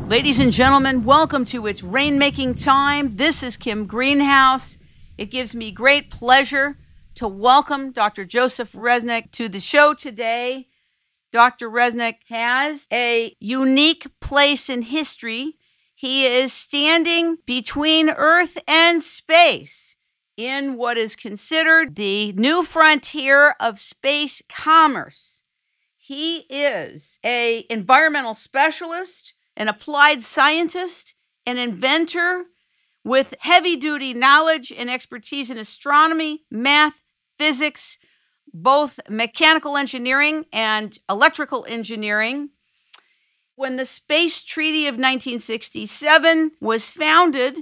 Ladies and gentlemen, welcome to It's Rainmaking Time. This is Kim Greenhouse. It gives me great pleasure to welcome Dr. Joseph Resnick to the show today. Dr. Resnick has a unique place in history. He is standing between Earth and space in what is considered the new frontier of space commerce. He is an environmental specialist, an applied scientist, an inventor with heavy-duty knowledge and expertise in astronomy, math, physics, both mechanical engineering and electrical engineering. When the Space Treaty of 1967 was founded,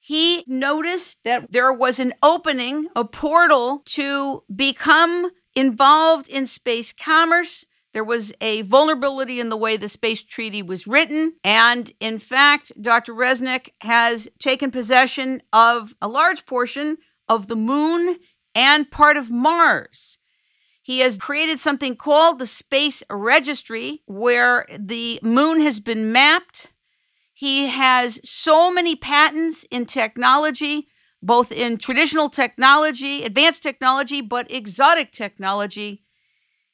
he noticed that there was an opening, a portal to become involved in space commerce. There was a vulnerability in the way the Space Treaty was written. And in fact, Dr. Resnick has taken possession of a large portion of the moon and part of Mars. He has created something called the Space Registry, where the moon has been mapped. He has so many patents in technology, both in traditional technology, advanced technology, but exotic technology.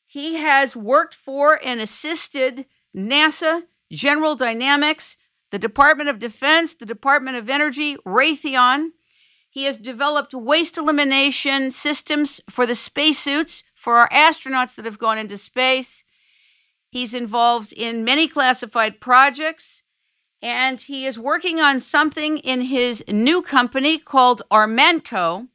He has worked for and assisted NASA, General Dynamics, the Department of Defense, the Department of Energy, Raytheon. He has developed waste elimination systems for the spacesuits for our astronauts that have gone into space. He's involved in many classified projects, and he is working on something in his new company called Armanco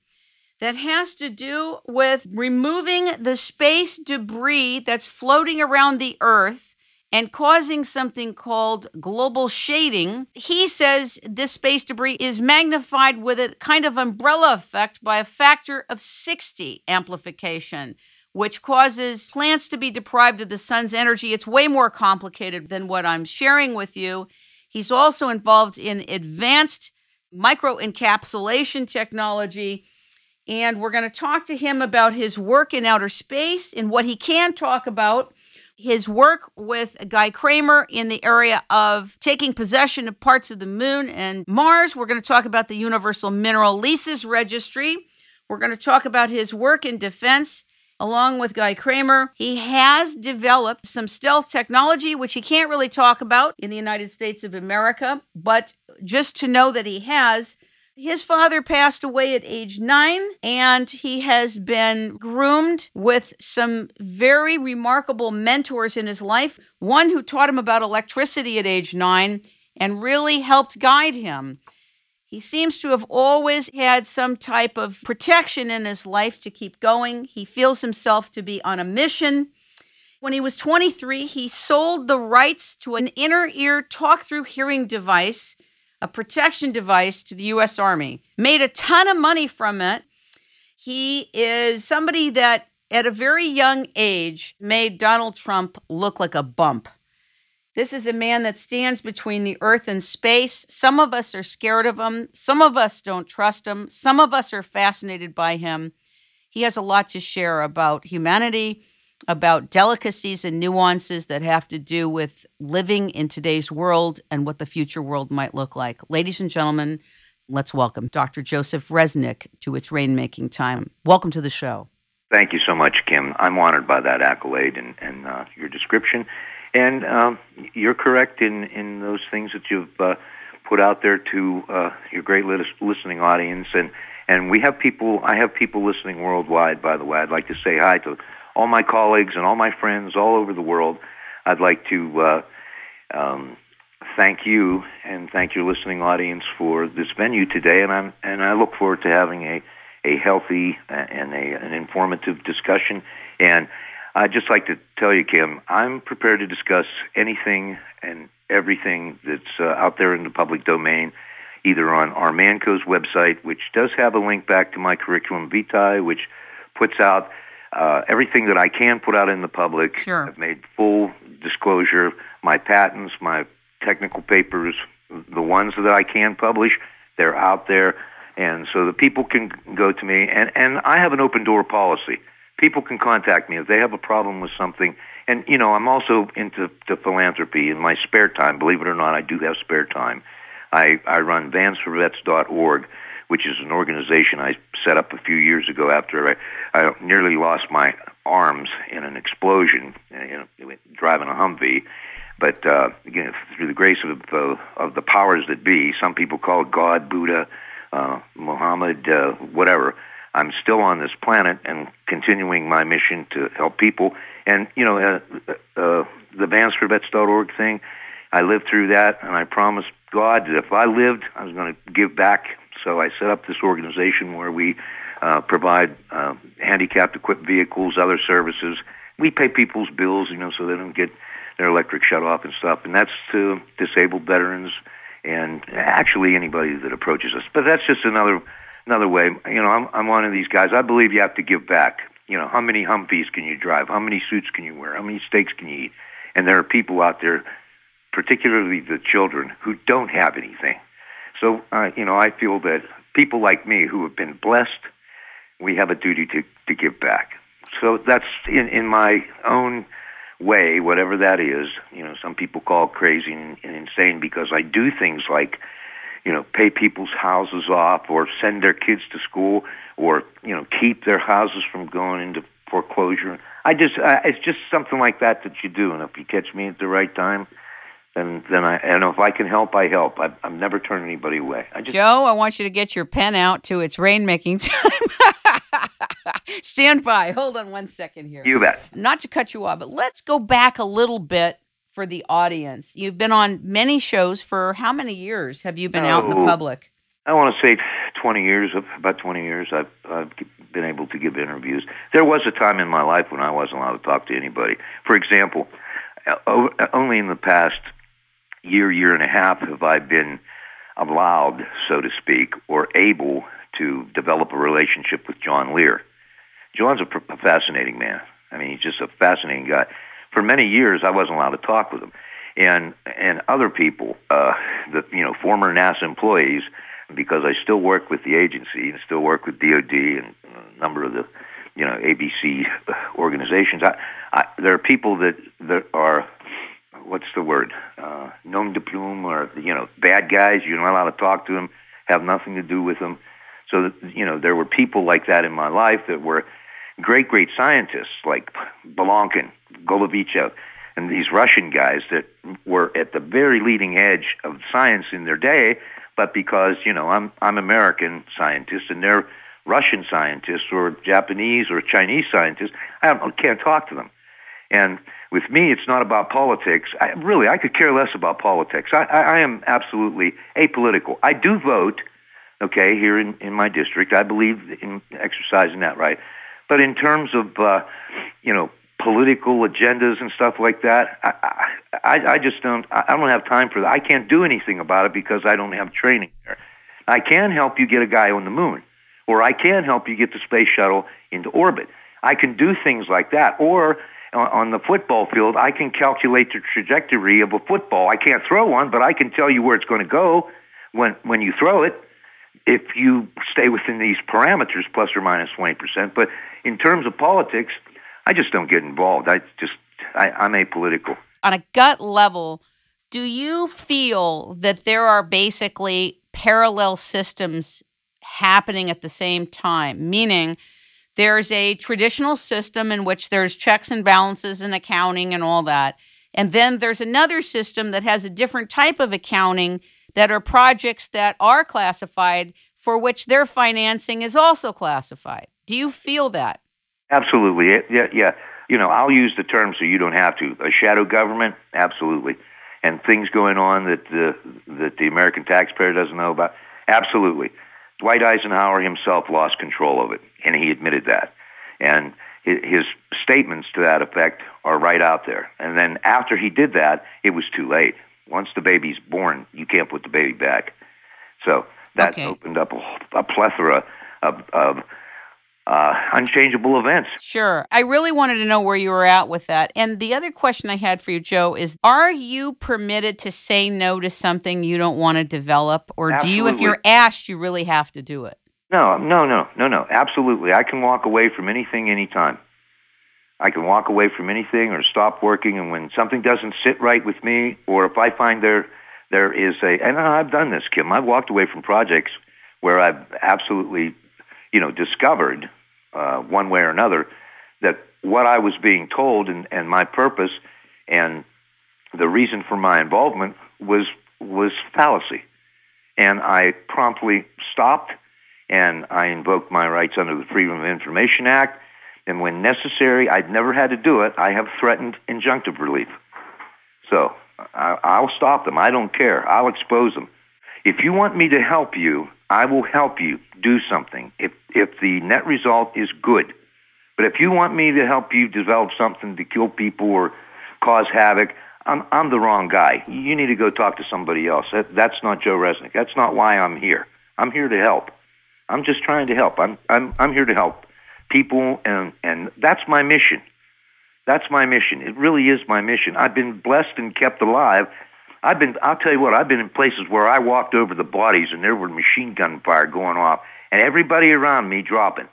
that has to do with removing the space debris that's floating around the Earth and causing something called global shading. He says this space debris is magnified with a kind of umbrella effect by a factor of 60 amplification, which causes plants to be deprived of the sun's energy. It's way more complicated than what I'm sharing with you. He's also involved in advanced microencapsulation technology, and we're going to talk to him about his work in outer space and what he can talk about, his work with Guy Kramer in the area of taking possession of parts of the moon and Mars. We're going to talk about the Universal Mineral Leases Registry. We're going to talk about his work in defense along with Guy Kramer. He has developed some stealth technology, which he can't really talk about in the United States of America, but just to know that he has. His father passed away at age 9, and he has been groomed with some very remarkable mentors in his life. One who taught him about electricity at age 9 and really helped guide him. He seems to have always had some type of protection in his life to keep going. He feels himself to be on a mission. When he was 23, he sold the rights to an inner ear talk-through hearing device, a protection device, to the U.S. Army. Made a ton of money from it. He is somebody that, at a very young age, made Donald Trump look like a bump. This is a man that stands between the Earth and space. Some of us are scared of him. Some of us don't trust him. Some of us are fascinated by him. He has a lot to share about humanity, about delicacies and nuances that have to do with living in today's world and what the future world might look like. Ladies and gentlemen, let's welcome Dr. Joseph Resnick to It's Rainmaking Time. Welcome to the show. Thank you so much, Kim. I'm honored by that accolade and your description. And you're correct in those things that you've put out there to your great listening audience. And we have people, I have people listening worldwide, by the way. I'd like to say hi to all my colleagues and all my friends all over the world. I'd like to thank you and thank your listening audience for this venue today. And I look forward to having a healthy and an informative discussion. And I'd just like to tell you, Kim, I'm prepared to discuss anything and everything that's out there in the public domain, either on Armanco's website, which does have a link back to my curriculum vitae, which puts out everything that I can put out in the public. Sure. I've made full disclosure, my patents, my technical papers, the ones that I can publish, they're out there. And so the people can go to me. And I have an open door policy. people can contact me if they have a problem with something. And, you know, I'm also into philanthropy in my spare time. Believe it or not, I do have spare time. I run vansforvets.org, which is an organization I set up a few years ago after I nearly lost my arms in an explosion, driving a Humvee. But again, through the grace of the powers that be, some people call it God, Buddha, Muhammad, whatever, I'm still on this planet and continuing my mission to help people. And, you know, the vansforvets.org thing, I lived through that, and I promised God that if I lived, I was going to give back. So I set up this organization where we provide handicapped equipped vehicles, other services. We pay people's bills, you know, so they don't get their electric shut off and stuff. And that's to disabled veterans and actually anybody that approaches us. But that's just another way. You know, I'm one of these guys. I believe you have to give back. You know, how many Humvees can you drive? How many suits can you wear? How many steaks can you eat? And there are people out there, particularly the children, who don't have anything. So, you know, I feel that people like me who have been blessed, we have a duty to give back. So that's in my own way, whatever that is. You know, some people call it crazy and insane because I do things like, you know, pay people's houses off or send their kids to school or, you know, keep their houses from going into foreclosure. It's just something like that you do. And if you catch me at the right time, then I know if I can help, I help. I've never turned anybody away. Joe, I want you to get your pen out to its rainmaking time. Stand by. Hold on one second here. You bet. Not to cut you off, but let's go back a little bit for the audience. You've been on many shows for how many years have you been out in the public? I want to say 20 years. About 20 years I've been able to give interviews. There was a time in my life when I wasn't allowed to talk to anybody. For example, only in the past year and a half have I been allowed, so to speak, or able to develop a relationship with John Lear. John's a fascinating man. I mean, he's just a fascinating guy. For many years, I wasn't allowed to talk with him. And other people, former NASA employees, because I still work with the agency and still work with DOD and a number of the, you know, ABC organizations. There are people that are, what's the word, nom de plume, or, you know, bad guys. You're not allowed to talk to them, have nothing to do with them. So, you know, there were people like that in my life that were great scientists like Belonkin, Golovichev, and these Russian guys that were at the very leading edge of science in their day, but because, you know, I'm American scientist and they're Russian scientists or Japanese or Chinese scientists, I can't talk to them. And with me, it's not about politics. I could care less about politics. I am absolutely apolitical. I do vote, okay, here in my district. I believe in exercising that right. But in terms of, you know, political agendas and stuff like that, I just don't have time for that. I can't do anything about it because I don't have training there. I can help you get a guy on the moon, or I can help you get the space shuttle into orbit. I can do things like that. Or on the football field, I can calculate the trajectory of a football. I can't throw one, but I can tell you where it's going to go when you throw it, if you stay within these parameters, plus or minus 20%. But in terms of politics, I just don't get involved. I'm apolitical. On a gut level, do you feel that there are basically parallel systems happening at the same time? Meaning there's a traditional system in which there's checks and balances and accounting and all that. And then there's another system that has a different type of accounting that are projects that are classified for which their financing is also classified. Do you feel that? Absolutely. Yeah. You know, I'll use the term so you don't have to. A shadow government? Absolutely. And things going on that the American taxpayer doesn't know about? Absolutely. Dwight Eisenhower himself lost control of it, and he admitted that. And his statements to that effect are right out there. And then after he did that, it was too late. Once the baby's born, you can't put the baby back. So that opened up a plethora of unchangeable events. Sure. I really wanted to know where you were at with that. And the other question I had for you, Joe, is are you permitted to say no to something you don't want to develop? Or Absolutely. do you, if you're asked, you really have to do it? No. Absolutely. I can walk away from anything anytime. I can walk away from anything or stop working, and when something doesn't sit right with me, or if I find there is and I've done this, Kim, I've walked away from projects where I've absolutely, discovered one way or another that what I was being told and my purpose and the reason for my involvement was fallacy. And I promptly stopped, and I invoked my rights under the Freedom of Information Act. And when necessary, I'd never had to do it, I have threatened injunctive relief. So I'll stop them. I don't care. I'll expose them. If you want me to help you, I will help you do something if the net result is good. But if you want me to help you develop something to kill people or cause havoc, I'm the wrong guy. You need to go talk to somebody else. That's not Joe Resnick. That's not why I'm here. I'm here to help. I'm just trying to help. I'm here to help people, and that's my mission. That's my mission. It really is my mission. I've been blessed and kept alive. I'll tell you what, I've been in places where I walked over the bodies and there were machine gun fire going off and everybody around me dropping.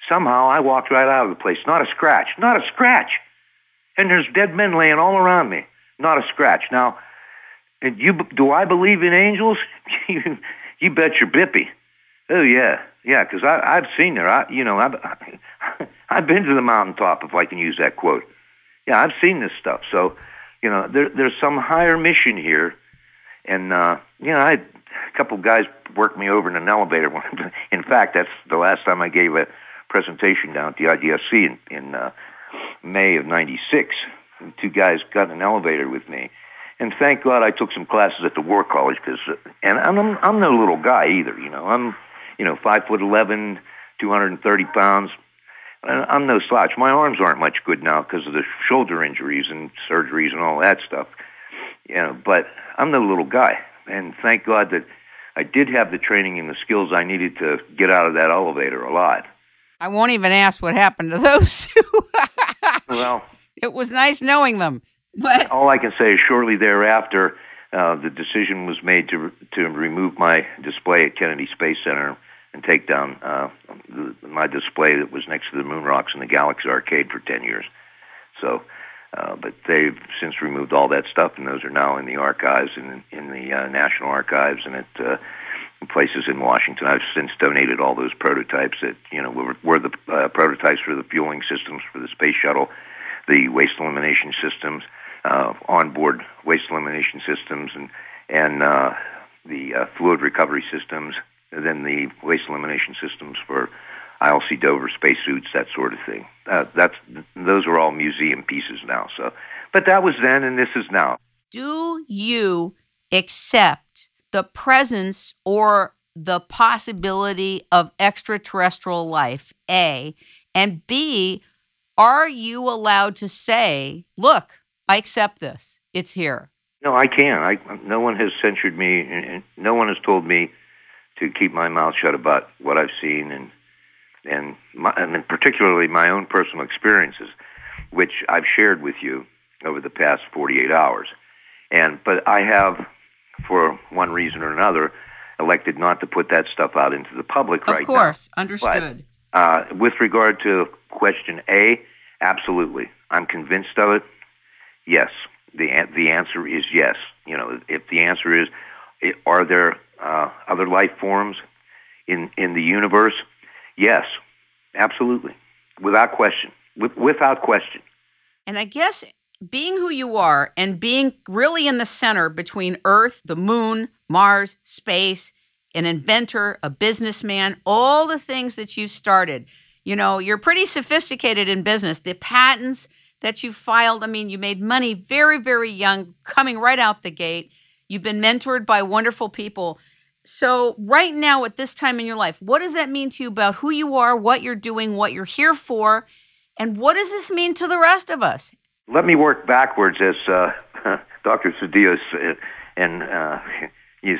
Somehow I walked right out of the place. Not a scratch. Not a scratch. And there's dead men laying all around me. Not a scratch. Now, do I believe in angels? You bet your bippy. Oh, yeah. Yeah, because I've seen there. I've been to the mountaintop, if I can use that quote. Yeah, I've seen this stuff. So, there's some higher mission here. And, I had a couple guys work me over in an elevator. In fact, that's the last time I gave a presentation down at the IDSC in May of '96. And two guys got in an elevator with me. And thank God I took some classes at the War College, and I'm no little guy either, I'm 5'11", 230 pounds. I'm no slouch. My arms aren't much good now because of the shoulder injuries and surgeries and all that stuff. But I'm no little guy. And thank God that I did have the training and the skills I needed to get out of that elevator alive. I won't even ask what happened to those two. Well, it was nice knowing them. But all I can say is shortly thereafter, the decision was made to remove my display at Kennedy Space Center and take down my display that was next to the moon rocks in the Galaxy Arcade for 10 years. So, but they've since removed all that stuff, and those are now in the archives and in the National Archives and at places in Washington. I've since donated all those prototypes that were the prototypes for the fueling systems for the space shuttle, the waste elimination systems, onboard waste elimination systems, and the fluid recovery systems, and then the waste elimination systems for ILC Dover spacesuits, that sort of thing. Those are all museum pieces now. So, but that was then, and this is now. Do you accept the presence or the possibility of extraterrestrial life, A, and B, are you allowed to say, look, I accept this. It's here. No, I can. No one has censured me, and no one has told me to keep my mouth shut about what I've seen, and particularly my own personal experiences, which I've shared with you over the past 48 hours. But I have, for one reason or another, elected not to put that stuff out into the public right now. Of course, understood. But, with regard to question A, absolutely. I'm convinced of it. Yes. The answer is yes. If the answer is, are there other life forms in the universe? Yes, absolutely, without question. Without question. And I guess being who you are and being really in the center between Earth, the moon, Mars, space, an inventor, a businessman, all the things that you've started. You're pretty sophisticated in business. The patents that you filed, you made money very, very young, coming right out the gate. You've been mentored by wonderful people. So right now at this time in your life, what does that mean to you about who you are, what you're doing, what you're here for, and what does this mean to the rest of us? Let me work backwards as Dr. Cedillos and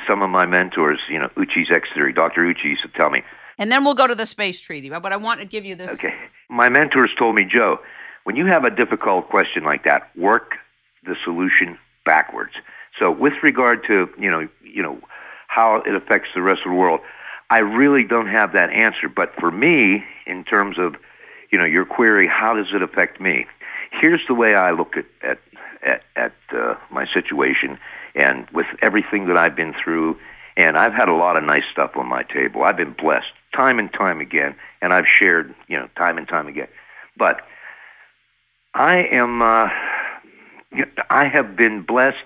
some of my mentors, Uchi's X theory. Dr. Uchi used to tell me. And then we'll go to the space treaty, but I want to give you this. Okay. My mentors told me, Joe, when you have a difficult question like that, work the solution backwards. So with regard to, how it affects the rest of the world, I really don't have that answer. But for me, in terms of, your query, how does it affect me? Here's the way I look at my situation, and with everything that I've been through, and I've had a lot of nice stuff on my table. I've been blessed time and time again, and I've shared, time and time again. But I have been blessed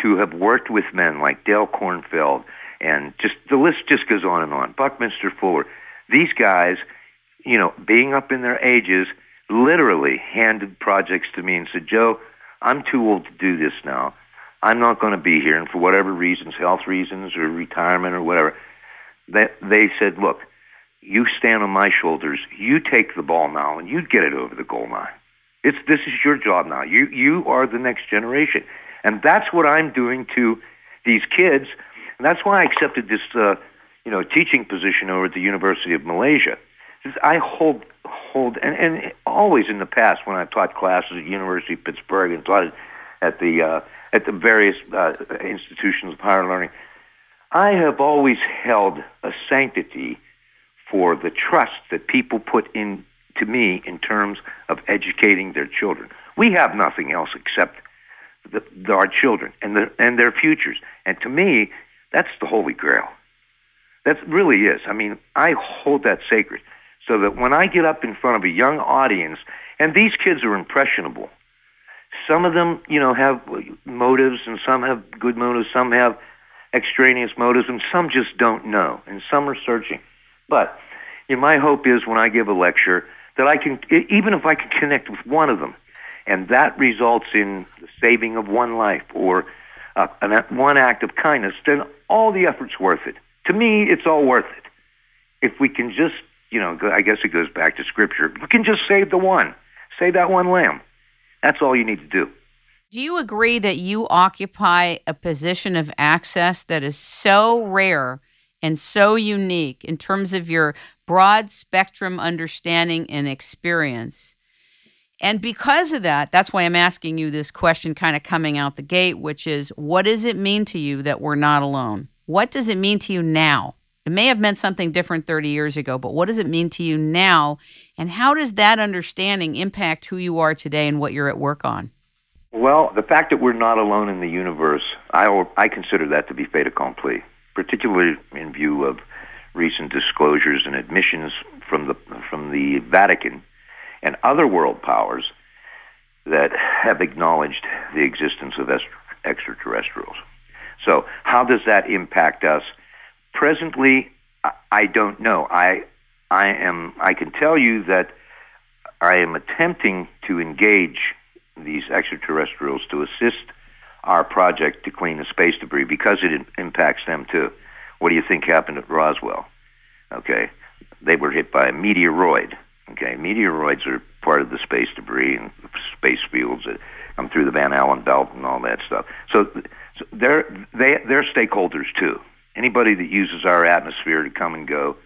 to have worked with men like Dale Kornfeld, and just the list just goes on and on. Buckminster Fuller. These guys, being up in their ages, literally handed projects to me and said, Joe, I'm too old to do this now. I'm not going to be here. And for whatever reasons, health reasons or retirement or whatever, they said, look, you stand on my shoulders. You take the ball now and you get it over the goal line. This is your job now. You are the next generation. And that's what I'm doing to these kids. And that's why I accepted this, teaching position over at the University of Malaysia. I hold, and always in the past when I've taught classes at University of Pittsburgh and taught at the various institutions of higher learning, I have always held a sanctity for the trust that people put into me in terms of educating their children. We have nothing else except our children and their futures. And to me, that's the Holy Grail. That really is. I mean, I hold that sacred so that when I get up in front of a young audience, and these kids are impressionable. Some of them, have motives, and some have good motives, some have extraneous motives, and some just don't know, and some are searching. But my hope is when I give a lecture that I can, even if I can connect with one of them, and that results in the saving of one life or one act of kindness, then all the effort's worth it. To me, it's all worth it. If we can just, I guess it goes back to Scripture, we can just save that one lamb. That's all you need to do. Do you agree that you occupy a position of access that is so rare and so unique in terms of your broad spectrum understanding and experience? And because of that, that's why I'm asking you this question kind of coming out the gate, which is, what does it mean to you that we're not alone? What does it mean to you now? It may have meant something different 30 years ago, but what does it mean to you now? And how does that understanding impact who you are today and what you're at work on? Well, the fact that we're not alone in the universe, I consider that to be fait accompli, particularly in view of recent disclosures and admissions from the Vatican and other world powers that have acknowledged the existence of extraterrestrials. So how does that impact us? Presently, I don't know. I can tell you that I am attempting to engage these extraterrestrials to assist our project to clean the space debris because it impacts them too. What do you think happened at Roswell? Okay, they were hit by a meteoroid. Okay, meteoroids are part of the space debris and space fields that come through the Van Allen belt and all that stuff. So they're stakeholders too. Anybody that uses our atmosphere to come and go,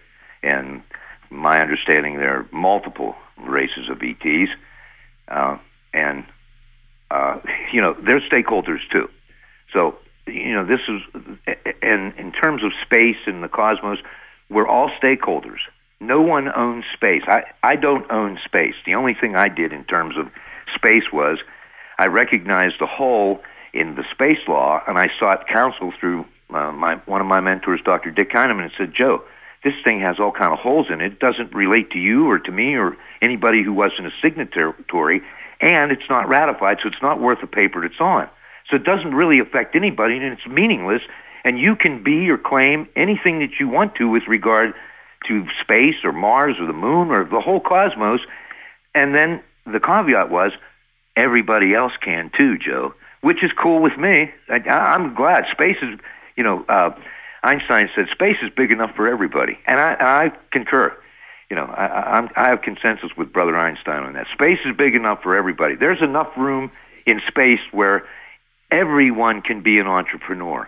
and my understanding there are multiple races of ETs, they're stakeholders too. So, this is, and in terms of space and the cosmos, we're all stakeholders. No one owns space. I don't own space. The only thing I did in terms of space was I recognized a hole in the space law, and I sought counsel through one of my mentors, Dr. Dick Heineman, and said, Joe, this thing has all kind of holes in it. It doesn't relate to you or to me or anybody who wasn't a signatory, and it's not ratified, so it's not worth the paper it's on. So it doesn't really affect anybody, and it's meaningless, and you can be or claim anything that you want to with regard to space or Mars or the moon or the whole cosmos. And then the caveat was, everybody else can too, Joe, which is cool with me. I'm glad. Space is, Einstein said space is big enough for everybody. And I concur. I have consensus with Brother Einstein on that. Space is big enough for everybody. There's enough room in space where everyone can be an entrepreneur.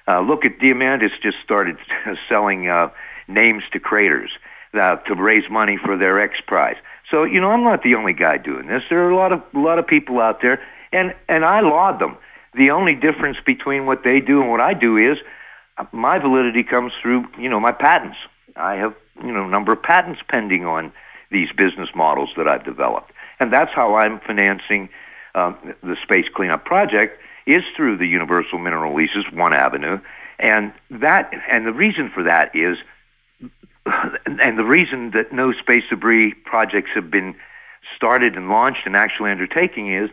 Look at Diamandis just started selling names to craters to raise money for their X Prize. So, I'm not the only guy doing this. There are a lot of people out there, and I laud them. The only difference between what they do and what I do is my validity comes through, my patents. I have, a number of patents pending on these business models that I've developed. And that's how I'm financing the Space Cleanup Project, is through the Universal Mineral Leases, one avenue. And the reason for that is, and the reason that no space debris projects have been started and launched and actually undertaken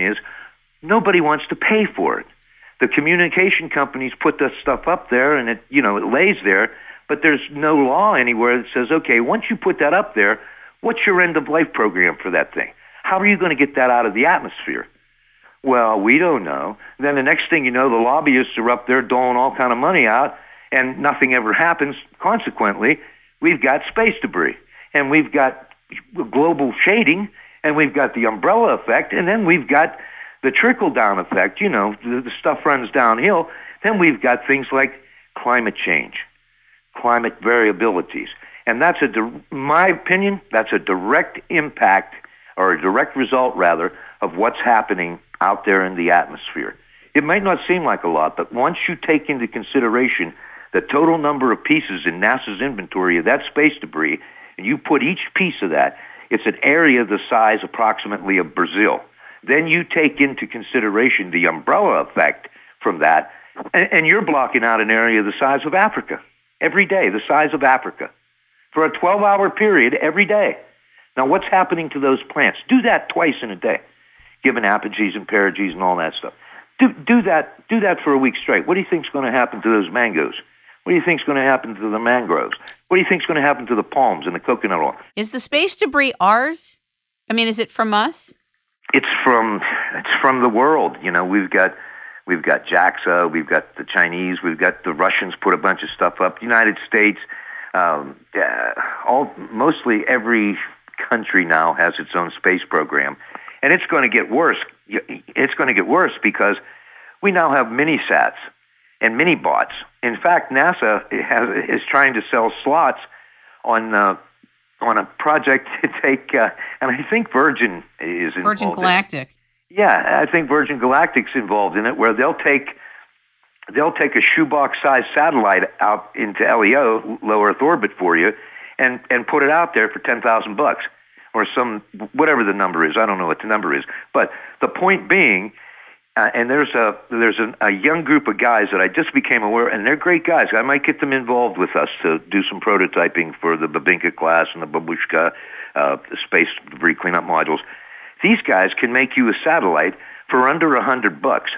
is nobody wants to pay for it. The communication companies put this stuff up there, and it lays there, but there's no law anywhere that says, okay, once you put that up there, what's your end-of-life program for that thing? How are you going to get that out of the atmosphere? Well, we don't know. Then the next thing you know, the lobbyists are up there doling all kind of money out, and nothing ever happens. Consequently, we've got space debris, and we've got global shading, and we've got the umbrella effect, and then we've got the trickle-down effect. The stuff runs downhill. Then we've got things like climate change, climate variabilities. And that's, my opinion, that's a direct impact, or a direct result, rather, of what's happening out there in the atmosphere. It might not seem like a lot, but once you take into consideration the total number of pieces in NASA's inventory of that space debris, and you put each piece of that, it's an area the size approximately of Brazil. Then you take into consideration the umbrella effect from that, and you're blocking out an area the size of Africa every day, the size of Africa, for a 12-hour period every day. Now, what's happening to those plants? Do that twice in a day, given apogees and perigees and all that stuff. Do that for a week straight. What do you think's going to happen to those mangoes? What do you think's going to happen to the mangroves? What do you think's going to happen to the palms and the coconut oil? Is the space debris ours? I mean, is it from us? It's from the world. We've got JAXA, we've got the Chinese, we've got the Russians put a bunch of stuff up. United States, mostly every country now has its own space program, and it's going to get worse. It's going to get worse because we now have mini-sats and mini-bots. In fact, NASA is trying to sell slots on a project to take, and I think Virgin is involved. Virgin Galactic. Yeah, I think Virgin Galactic's involved in it, where they'll take a shoebox-sized satellite out into LEO, low Earth orbit, for you, and put it out there for $10,000 or whatever the number is. I don't know what the number is, but the point being, and there's a young group of guys that I just became aware, and they're great guys. I might get them involved with us to do some prototyping for the Babinka class and the Babushka space debris cleanup modules. These guys can make you a satellite for under $100,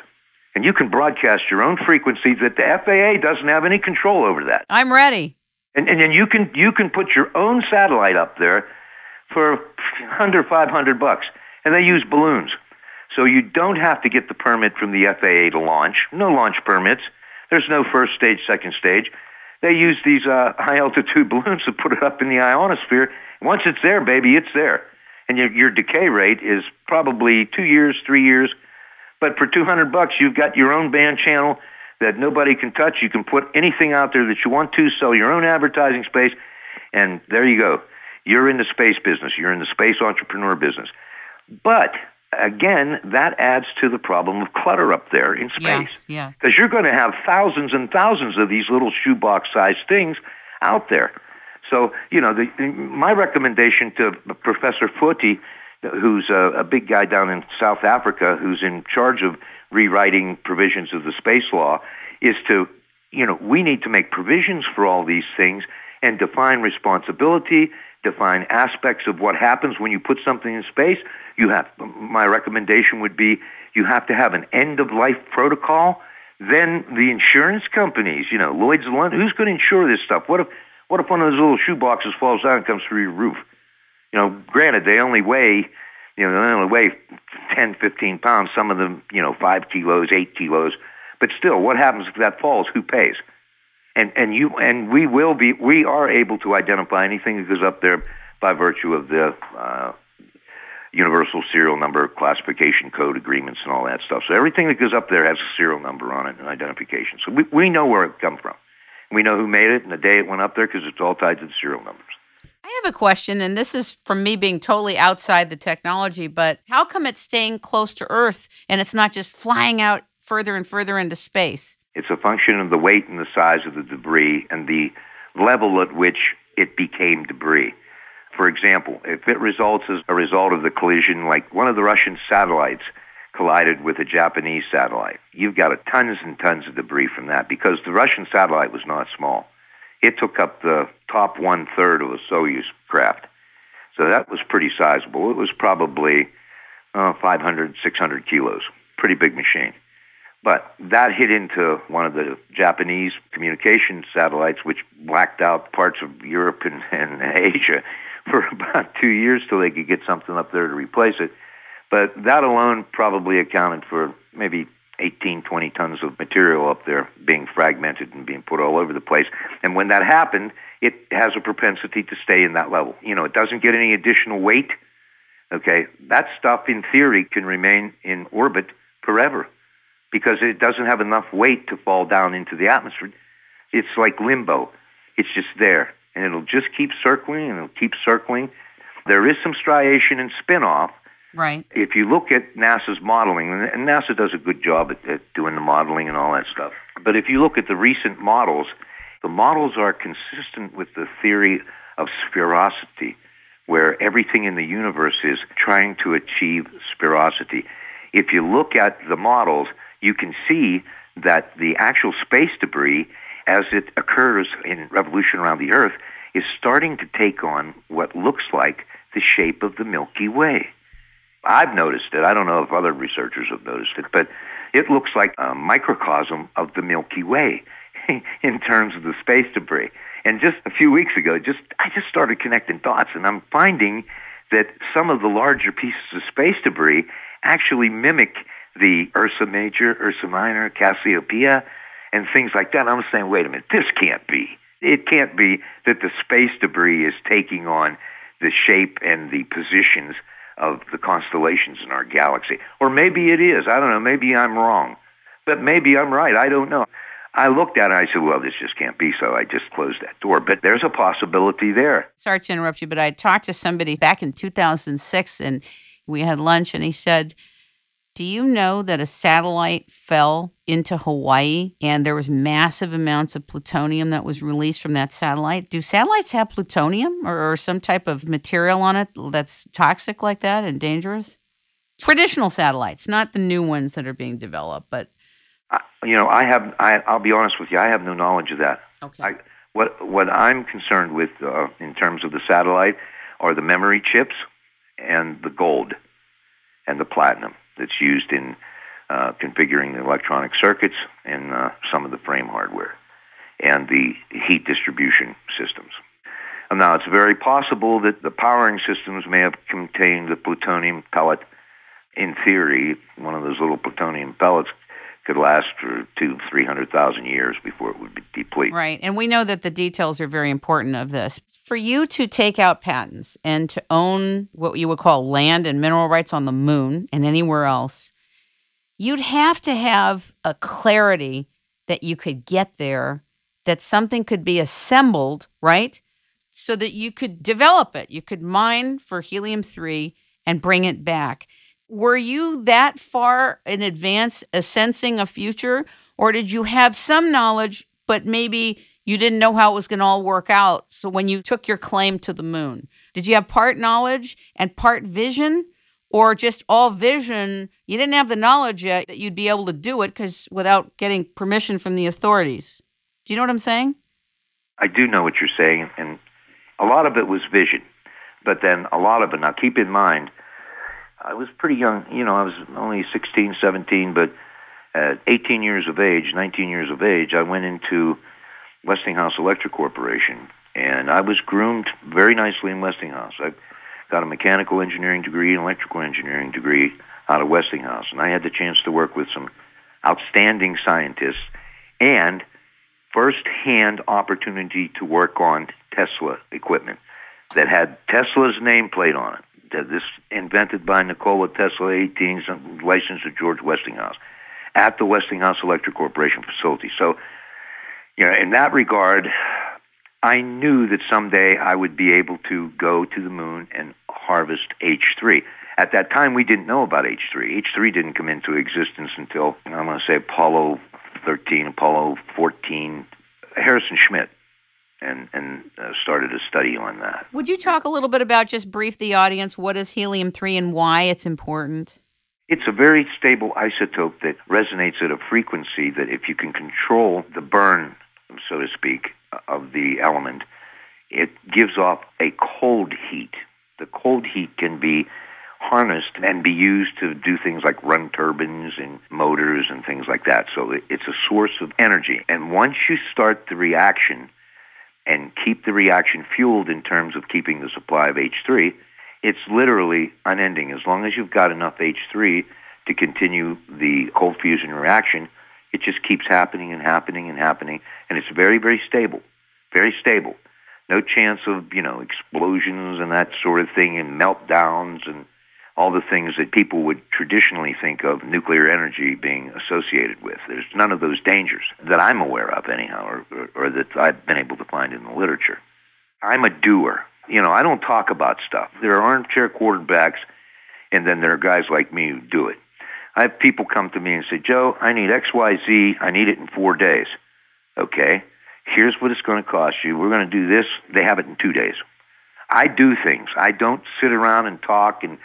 and you can broadcast your own frequency that the FAA doesn't have any control over that. I'm ready. And then you can put your own satellite up there for under $500, and they use balloons. So you don't have to get the permit from the FAA to launch. No launch permits. There's no first stage, second stage. They use these high-altitude balloons to put it up in the ionosphere. Once it's there, baby, it's there. And your decay rate is probably 2 years, 3 years. But for $200, you've got your own band channel that nobody can touch. You can put anything out there that you want to, sell your own advertising space, and there you go. You're in the space business. You're in the space entrepreneur business. But again, that adds to the problem of clutter up there in space. Yes. Because you're going to have thousands and thousands of these little shoebox-sized things out there. So, my recommendation to Professor Foti, who's a big guy down in South Africa who's in charge of rewriting provisions of the space law, is to, we need to make provisions for all these things and define responsibility, define aspects of what happens when you put something in space. My recommendation would be you have to have an end-of-life protocol. Then the insurance companies, Lloyd's of London, who's going to insure this stuff? What if one of those little shoe boxes falls down and comes through your roof? Granted, they only weigh 10, 15 pounds. Some of them, 5 kilos, 8 kilos. But still, what happens if that falls? Who pays? We are able to identify anything that goes up there by virtue of the Universal Serial Number Classification Code agreements and all that stuff. So everything that goes up there has a serial number on it and identification. So we know where it comes from. We know who made it and the day it went up there because it's all tied to the serial numbers. I have a question, and this is from me being totally outside the technology, but how come it's staying close to Earth and it's not just flying out further and further into space? It's a function of the weight and the size of the debris and the level at which it became debris. For example, if it results as a result of the collision, like one of the Russian satellites collided with a Japanese satellite, you've got tons and tons of debris from that because the Russian satellite was not small. It took up the top 1/3 of a Soyuz craft. So that was pretty sizable. It was probably 500, 600 kilos. Pretty big machine. But that hit into one of the Japanese communication satellites, which blacked out parts of Europe and Asia for about 2 years till they could get something up there to replace it. But that alone probably accounted for maybe 18, 20 tons of material up there being fragmented and being put all over the place. And when that happened, it has a propensity to stay in that level. You know, it doesn't get any additional weight. Okay, that stuff in theory can remain in orbit forever because it doesn't have enough weight to fall down into the atmosphere. It's like limbo. It's just there, and it'll just keep circling, and it'll keep circling. There is some striation and spin-off. Right. If you look at NASA's modeling, and NASA does a good job at doing the modeling and all that stuff, but if you look at the recent models, the models are consistent with the theory of sphericity, where everything in the universe is trying to achieve sphericity. If you look at the models, you can see that the actual space debris, as it occurs in revolution around the Earth, is starting to take on what looks like the shape of the Milky Way. I've noticed it. I don't know if other researchers have noticed it, but it looks like a microcosm of the Milky Way in terms of the space debris. And just a few weeks ago, I just started connecting dots, and I'm finding that some of the larger pieces of space debris actually mimic the Ursa Major, Ursa Minor, Cassiopeia, and things like that. And I'm saying, wait a minute, this can't be. It can't be that the space debris is taking on the shape and the positions of the constellations in our galaxy. Or maybe it is. I don't know. Maybe I'm wrong. But maybe I'm right. I don't know. I looked at it and I said, well, this just can't be, so I just closed that door. But there's a possibility there. Sorry to interrupt you, but I talked to somebody back in 2006, and we had lunch, and he said, do you know that a satellite fell into Hawaii and there was massive amounts of plutonium that was released from that satellite? Do satellites have plutonium or some type of material on it that's toxic like that and dangerous? Traditional satellites, not the new ones that are being developed, but... I'll be honest with you, I have no knowledge of that. Okay. What I'm concerned with in terms of the satellite are the memory chips and the gold and the platinum that's used in configuring the electronic circuits and some of the frame hardware and the heat distribution systems. And now, it's very possible that the powering systems may have contained the plutonium pellet. In theory, one of those little plutonium pellets could last for 200,000-300,000 years before it would deplete. Right, and we know that the details are very important of this. For you to take out patents and to own what you would call land and mineral rights on the moon and anywhere else, you'd have to have a clarity that you could get there, that something could be assembled, right, so that you could develop it. You could mine for helium-3 and bring it back. Were you that far in advance sensing a future, or did you have some knowledge, but maybe you didn't know how it was going to all work out? So when you took your claim to the moon, did you have part knowledge and part vision, or just all vision? You didn't have the knowledge yet that you'd be able to do it because without getting permission from the authorities. Do you know what I'm saying? I do know what you're saying, and a lot of it was vision, but then a lot of it, now keep in mind, I was pretty young, I was only 16, 17, but at 18 years of age, 19 years of age, I went into Westinghouse Electric Corporation, and I was groomed very nicely in Westinghouse. I got a mechanical engineering degree and electrical engineering degree out of Westinghouse, and I had the chance to work with some outstanding scientists and first-hand opportunity to work on Tesla equipment that had Tesla's nameplate on it. This invented by Nikola Tesla, 18, licensed to George Westinghouse, at the Westinghouse Electric Corporation facility. So, in that regard, I knew that someday I would be able to go to the moon and harvest H3. At that time, we didn't know about H3. H3 didn't come into existence until, I'm going to say, Apollo 13, Apollo 14, Harrison Schmitt, and started a study on that. Would you talk a little bit about, just brief the audience, what is helium-3 and why it's important? It's a very stable isotope that resonates at a frequency that if you can control the burn, so to speak, of the element, it gives off a cold heat. The cold heat can be harnessed and be used to do things like run turbines and motors and things like that. So it's a source of energy. And once you start the reaction and keep the reaction fueled in terms of keeping the supply of H3, it's literally unending. As long as you've got enough H3 to continue the cold fusion reaction, it just keeps happening and happening and happening. And it's very, very stable. Very stable. No chance of, explosions and that sort of thing and meltdowns and all the things that people would traditionally think of nuclear energy being associated with. There's none of those dangers that I'm aware of anyhow, or that I've been able to find in the literature. I'm a doer. I don't talk about stuff. There are armchair quarterbacks, and then there are guys like me who do it. I have people come to me and say, Joe, I need XYZ. I need it in 4 days. Okay, here's what it's going to cost you. We're going to do this. They have it in 2 days. I do things. I don't sit around and talk and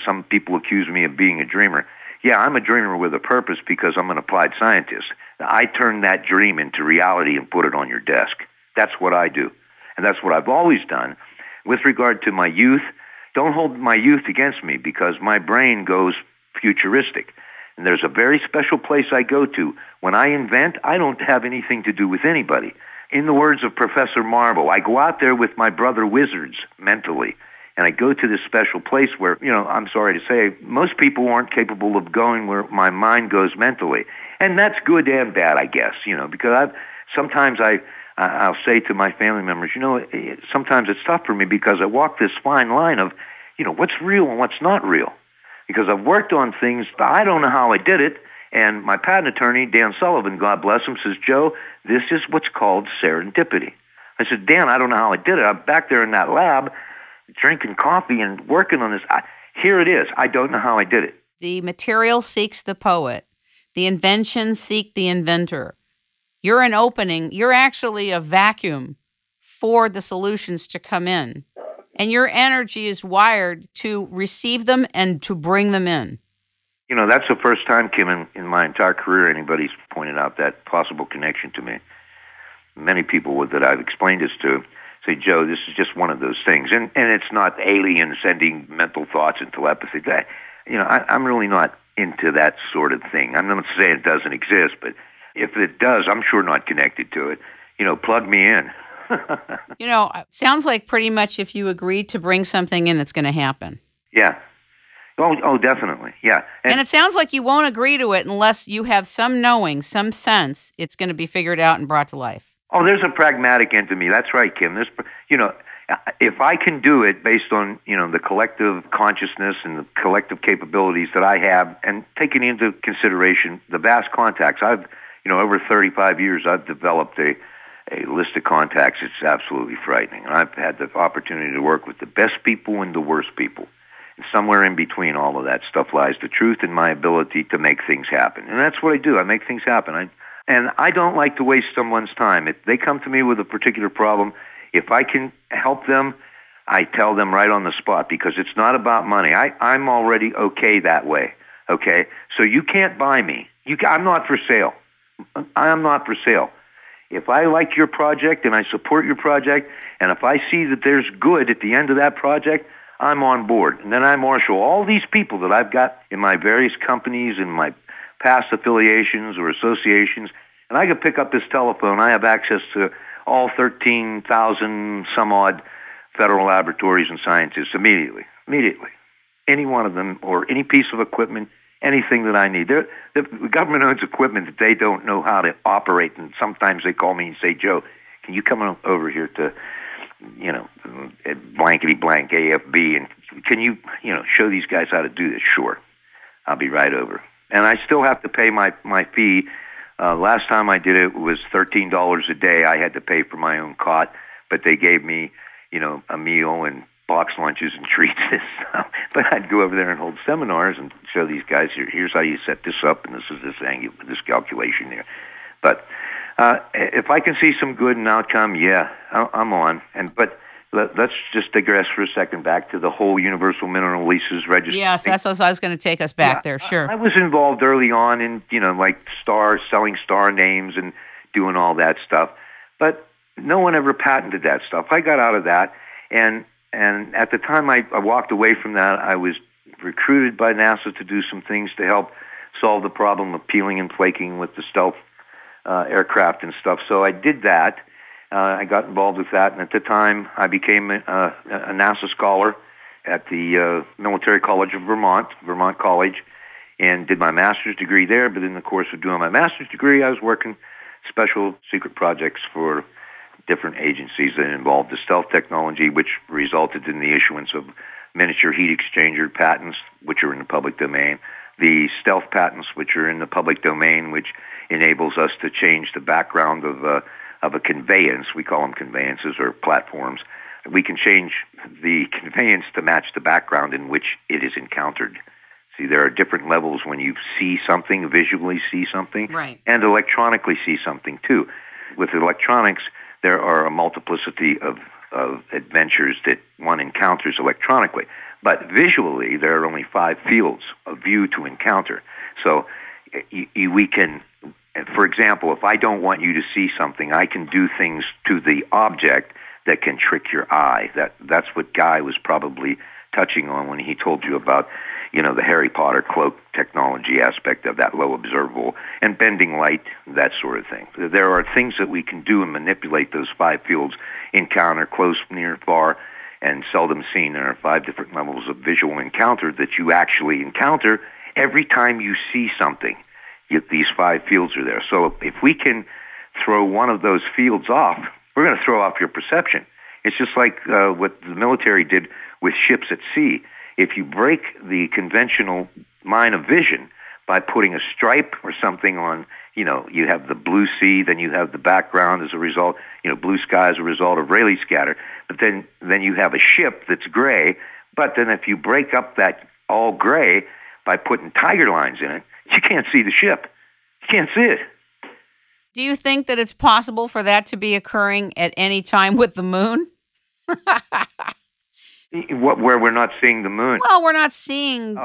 some people accuse me of being a dreamer. Yeah, I'm a dreamer with a purpose because I'm an applied scientist. I turn that dream into reality and put it on your desk. That's what I do. And that's what I've always done. With regard to my youth, don't hold my youth against me because my brain goes futuristic. And there's a very special place I go to. When I invent, I don't have anything to do with anybody. In the words of Professor Marble, I go out there with my brother wizards mentally. And I go to this special place where, I'm sorry to say, most people aren't capable of going where my mind goes mentally. And that's good and bad, I guess, because sometimes I'll say to my family members, sometimes it's tough for me because I walk this fine line of, what's real and what's not real. Because I've worked on things, but I don't know how I did it. And my patent attorney, Dan Sullivan, God bless him, says, Joe, this is what's called serendipity. I said, Dan, I don't know how I did it. I'm back there in that lab drinking coffee and working on this. Here it is. I don't know how I did it. The material seeks the poet. The invention seeks the inventor. You're an opening. You're actually a vacuum for the solutions to come in. And your energy is wired to receive them and to bring them in. That's the first time, Kim, in my entire career anybody's pointed out that possible connection to me. Many people that I've explained this to say, Joe, this is just one of those things. And it's not aliens sending mental thoughts and telepathy. I'm really not into that sort of thing. I'm not saying it doesn't exist, but if it does, I'm sure not connected to it. Plug me in. Sounds like pretty much if you agree to bring something in, it's going to happen. Yeah. Oh, definitely. Yeah. And it sounds like you won't agree to it unless you have some knowing, some sense it's going to be figured out and brought to life. Oh, there's a pragmatic end to me. That's right, Kim. If I can do it based on, the collective consciousness and the collective capabilities that I have, and taking into consideration the vast contacts, over 35 years, I've developed a list of contacts. It's absolutely frightening. And I've had the opportunity to work with the best people and the worst people. And somewhere in between all of that stuff lies the truth and my ability to make things happen. And that's what I do. I make things happen. And I don't like to waste someone's time. If they come to me with a particular problem, if I can help them, I tell them right on the spot because it's not about money. I'm already okay that way, okay? So you can't buy me. I'm not for sale. I am not for sale. If I like your project and I support your project, and if I see that there's good at the end of that project, I'm on board. And then I marshal all these people that I've got in my various companies and my past affiliations or associations, and I could pick up this telephone. I have access to all 13,000 some odd federal laboratories and scientists immediately. Any one of them or any piece of equipment, anything that I need. The government owns equipment that they don't know how to operate, and sometimes they call me and say, Joe, can you come over here to, blankety blank AFB, and can you, show these guys how to do this? Sure. I'll be right over. And I still have to pay my fee. Last time I did it was $13 a day. I had to pay for my own cot, but they gave me, a meal and box lunches and treats and stuff. But I'd go over there and hold seminars and show these guys, here's how you set this up, and this is this calculation here. But if I can see some good and outcome, yeah, I'm on. But let's just digress for a second back to the whole Universal Mineral Leases Registry. Yes, that's what I was going to take us back there, sure. I was involved early on in, like selling star names and doing all that stuff. But no one ever patented that stuff. I got out of that, and at the time I walked away from that, I was recruited by NASA to do some things to help solve the problem of peeling and flaking with the stealth aircraft and stuff. So I did that. I got involved with that, and at the time I became a NASA scholar at the Military College of Vermont College, and did my master's degree there. But in the course of doing my master's degree, I was working special secret projects for different agencies that involved the stealth technology, which resulted in the issuance of miniature heat exchanger patents, which are in the public domain, the stealth patents, which are in the public domain, which enables us to change the background of a conveyance. We call them conveyances or platforms. We can change the conveyance to match the background in which it is encountered. See, there are different levels when you see something, visually see something, right, and electronically see something too. With electronics, there are a multiplicity of adventures that one encounters electronically. But visually, there are only 5 fields of view to encounter. So we can, for example, if I don't want you to see something, I can do things to the object that can trick your eye. That's what Guy was probably touching on when he told you about, the Harry Potter cloak technology aspect of that low observable and bending light, that sort of thing. There are things that we can do and manipulate those 5 fields, encounter, close, near, far, and seldom seen. There are 5 different levels of visual encounter that you actually encounter every time you see something. These 5 fields are there. So if we can throw one of those fields off, we're going to throw off your perception. It's just like what the military did with ships at sea. If you break the conventional line of vision by putting a stripe or something on, you have the blue sea, then you have the background as a result, blue sky as a result of Rayleigh scatter, but then you have a ship that's gray, but then if you break up that all gray by putting tiger lines in it, you can't see the ship. You can't see it. Do you think that it's possible for that to be occurring at any time with the moon? Where we're not seeing the moon? Well, we're not seeing. And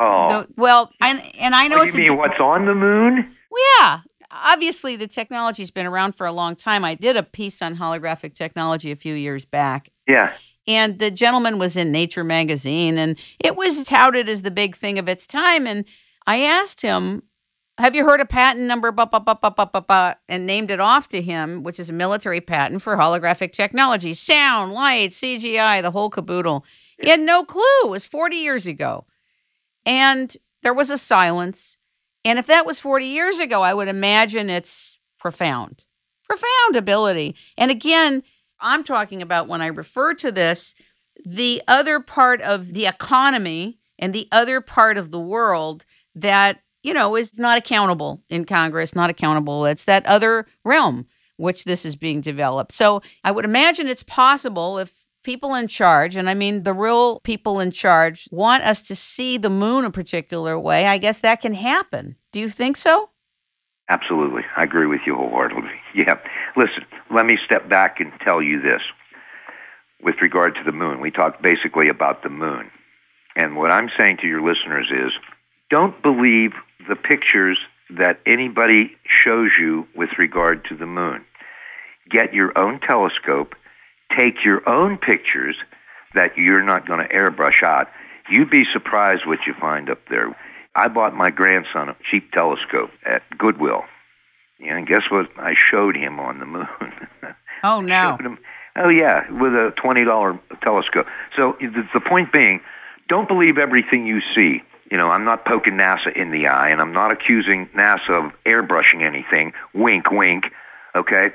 I know it's. You mean what's on the moon? Yeah, obviously the technology's been around for a long time. I did a piece on holographic technology a few years back. Yeah. And the gentleman was in Nature magazine, and it was touted as the big thing of its time. And I asked him, have you heard of patent number, and named it off to him, which is a military patent for holographic technology, sound, light, CGI, the whole caboodle. He had no clue. It was 40 years ago. And there was a silence. And if that was 40 years ago, I would imagine it's profound ability. And again, I'm talking about when I refer to this, the other part of the economy and the other part of the world that is not accountable in Congress, not accountable. It's that other realm which this is being developed. So I would imagine it's possible if people in charge, and I mean the real people in charge, want us to see the moon a particular way, I guess that can happen. Do you think so? Absolutely. I agree with you wholeheartedly. Yeah. Listen, let me step back and tell you this. With regard to the moon, we talked basically about the moon. And what I'm saying to your listeners is, don't believe the pictures that anybody shows you with regard to the moon. Get your own telescope, take your own pictures that you're not going to airbrush out. You'd be surprised what you find up there. I bought my grandson a cheap telescope at Goodwill. And guess what I showed him on the moon? Oh, no. Oh, yeah, with a $20 telescope. So the point being, don't believe everything you see. I'm not poking NASA in the eye, and I'm not accusing NASA of airbrushing anything. Wink, wink, okay?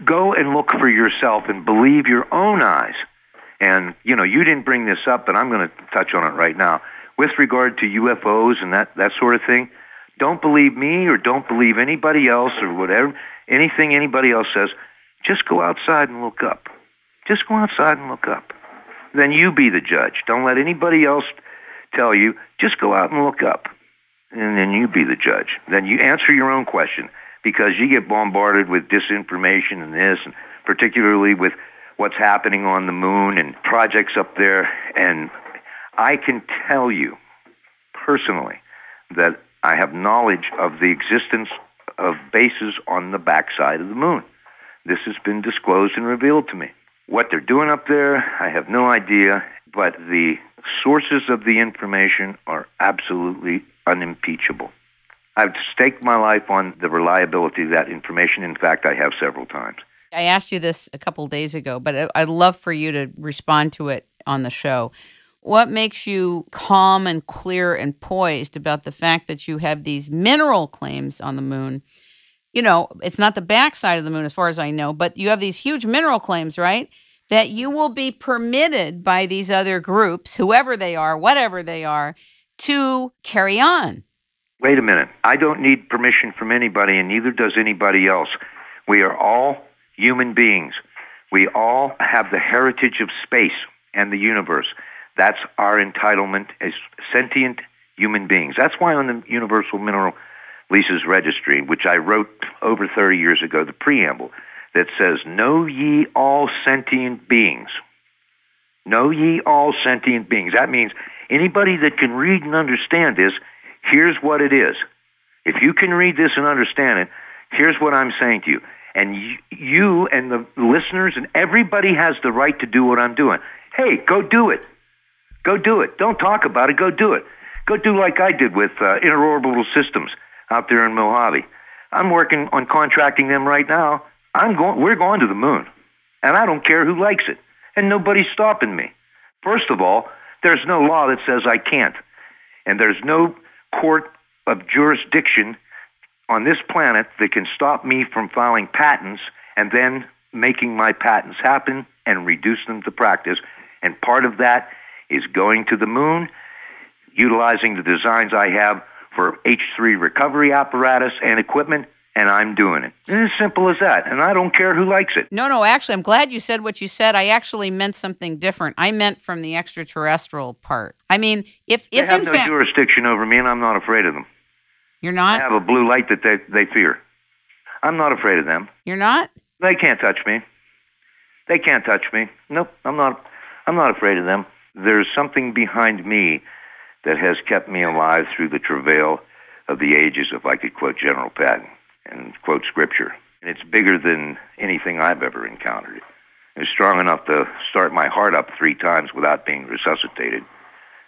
Go and look for yourself and believe your own eyes. And, you didn't bring this up, but I'm going to touch on it right now. With regard to UFOs and that sort of thing, don't believe me or don't believe anybody else or whatever, anything anybody else says. Just go outside and look up. Just go outside and look up. then you be the judge. Don't let anybody else tell you. Just go out and look up, and then you be the judge. Then you answer your own question, because you get bombarded with disinformation and this, and particularly with what's happening on the moon and projects up there. And I can tell you personally that I have knowledge of the existence of bases on the backside of the moon. This has been disclosed and revealed to me. What they're doing up there, I have no idea, but the sources of the information are absolutely unimpeachable. I've staked my life on the reliability of that information. In fact, I have several times. I asked you this a couple of days ago, but I'd love for you to respond to it on the show. What makes you calm and clear and poised about the fact that you have these mineral claims on the moon? You know, it's not the backside of the moon as far as I know, but you have these huge mineral claims, right? That you will be permitted by these other groups, whoever they are, whatever they are, to carry on. Wait a minute. I don't need permission from anybody, and neither does anybody else. We are all human beings. We all have the heritage of space and the universe. That's our entitlement as sentient human beings. That's why on the Universal Mineral Leases Registry, which I wrote over 30 years ago, the preamble that says, "Know ye all sentient beings." Know ye all sentient beings. That means anybody that can read and understand this, here's what it is. If you can read this and understand it, here's what I'm saying to you. And you and the listeners and everybody has the right to do what I'm doing. Hey, go do it. Go do it. Don't talk about it. Go do it. Go do like I did with Interorbital Systems out there in Mojave. I'm working on contracting them right now. We're going to the moon, and I don't care who likes it, and nobody's stopping me. First of all, there's no law that says I can't, and there's no court of jurisdiction on this planet that can stop me from filing patents and then making my patents happen and reduce them to practice. And part of that is going to the moon, utilizing the designs I have for H3 recovery apparatus and equipment, and I'm doing it. It's as simple as that, and I don't care who likes it. No, actually, I'm glad you said what you said. I actually meant something different. I meant from the extraterrestrial part. I mean, if they have no jurisdiction over me, and I'm not afraid of them. You're not? I have a blue light that they fear. I'm not afraid of them. You're not? They can't touch me. They can't touch me. Nope, I'm not afraid of them. There's something behind me that has kept me alive through the travail of the ages, if I could quote General Patton and quote Scripture. And it's bigger than anything I've ever encountered. It's strong enough to start my heart up 3 times without being resuscitated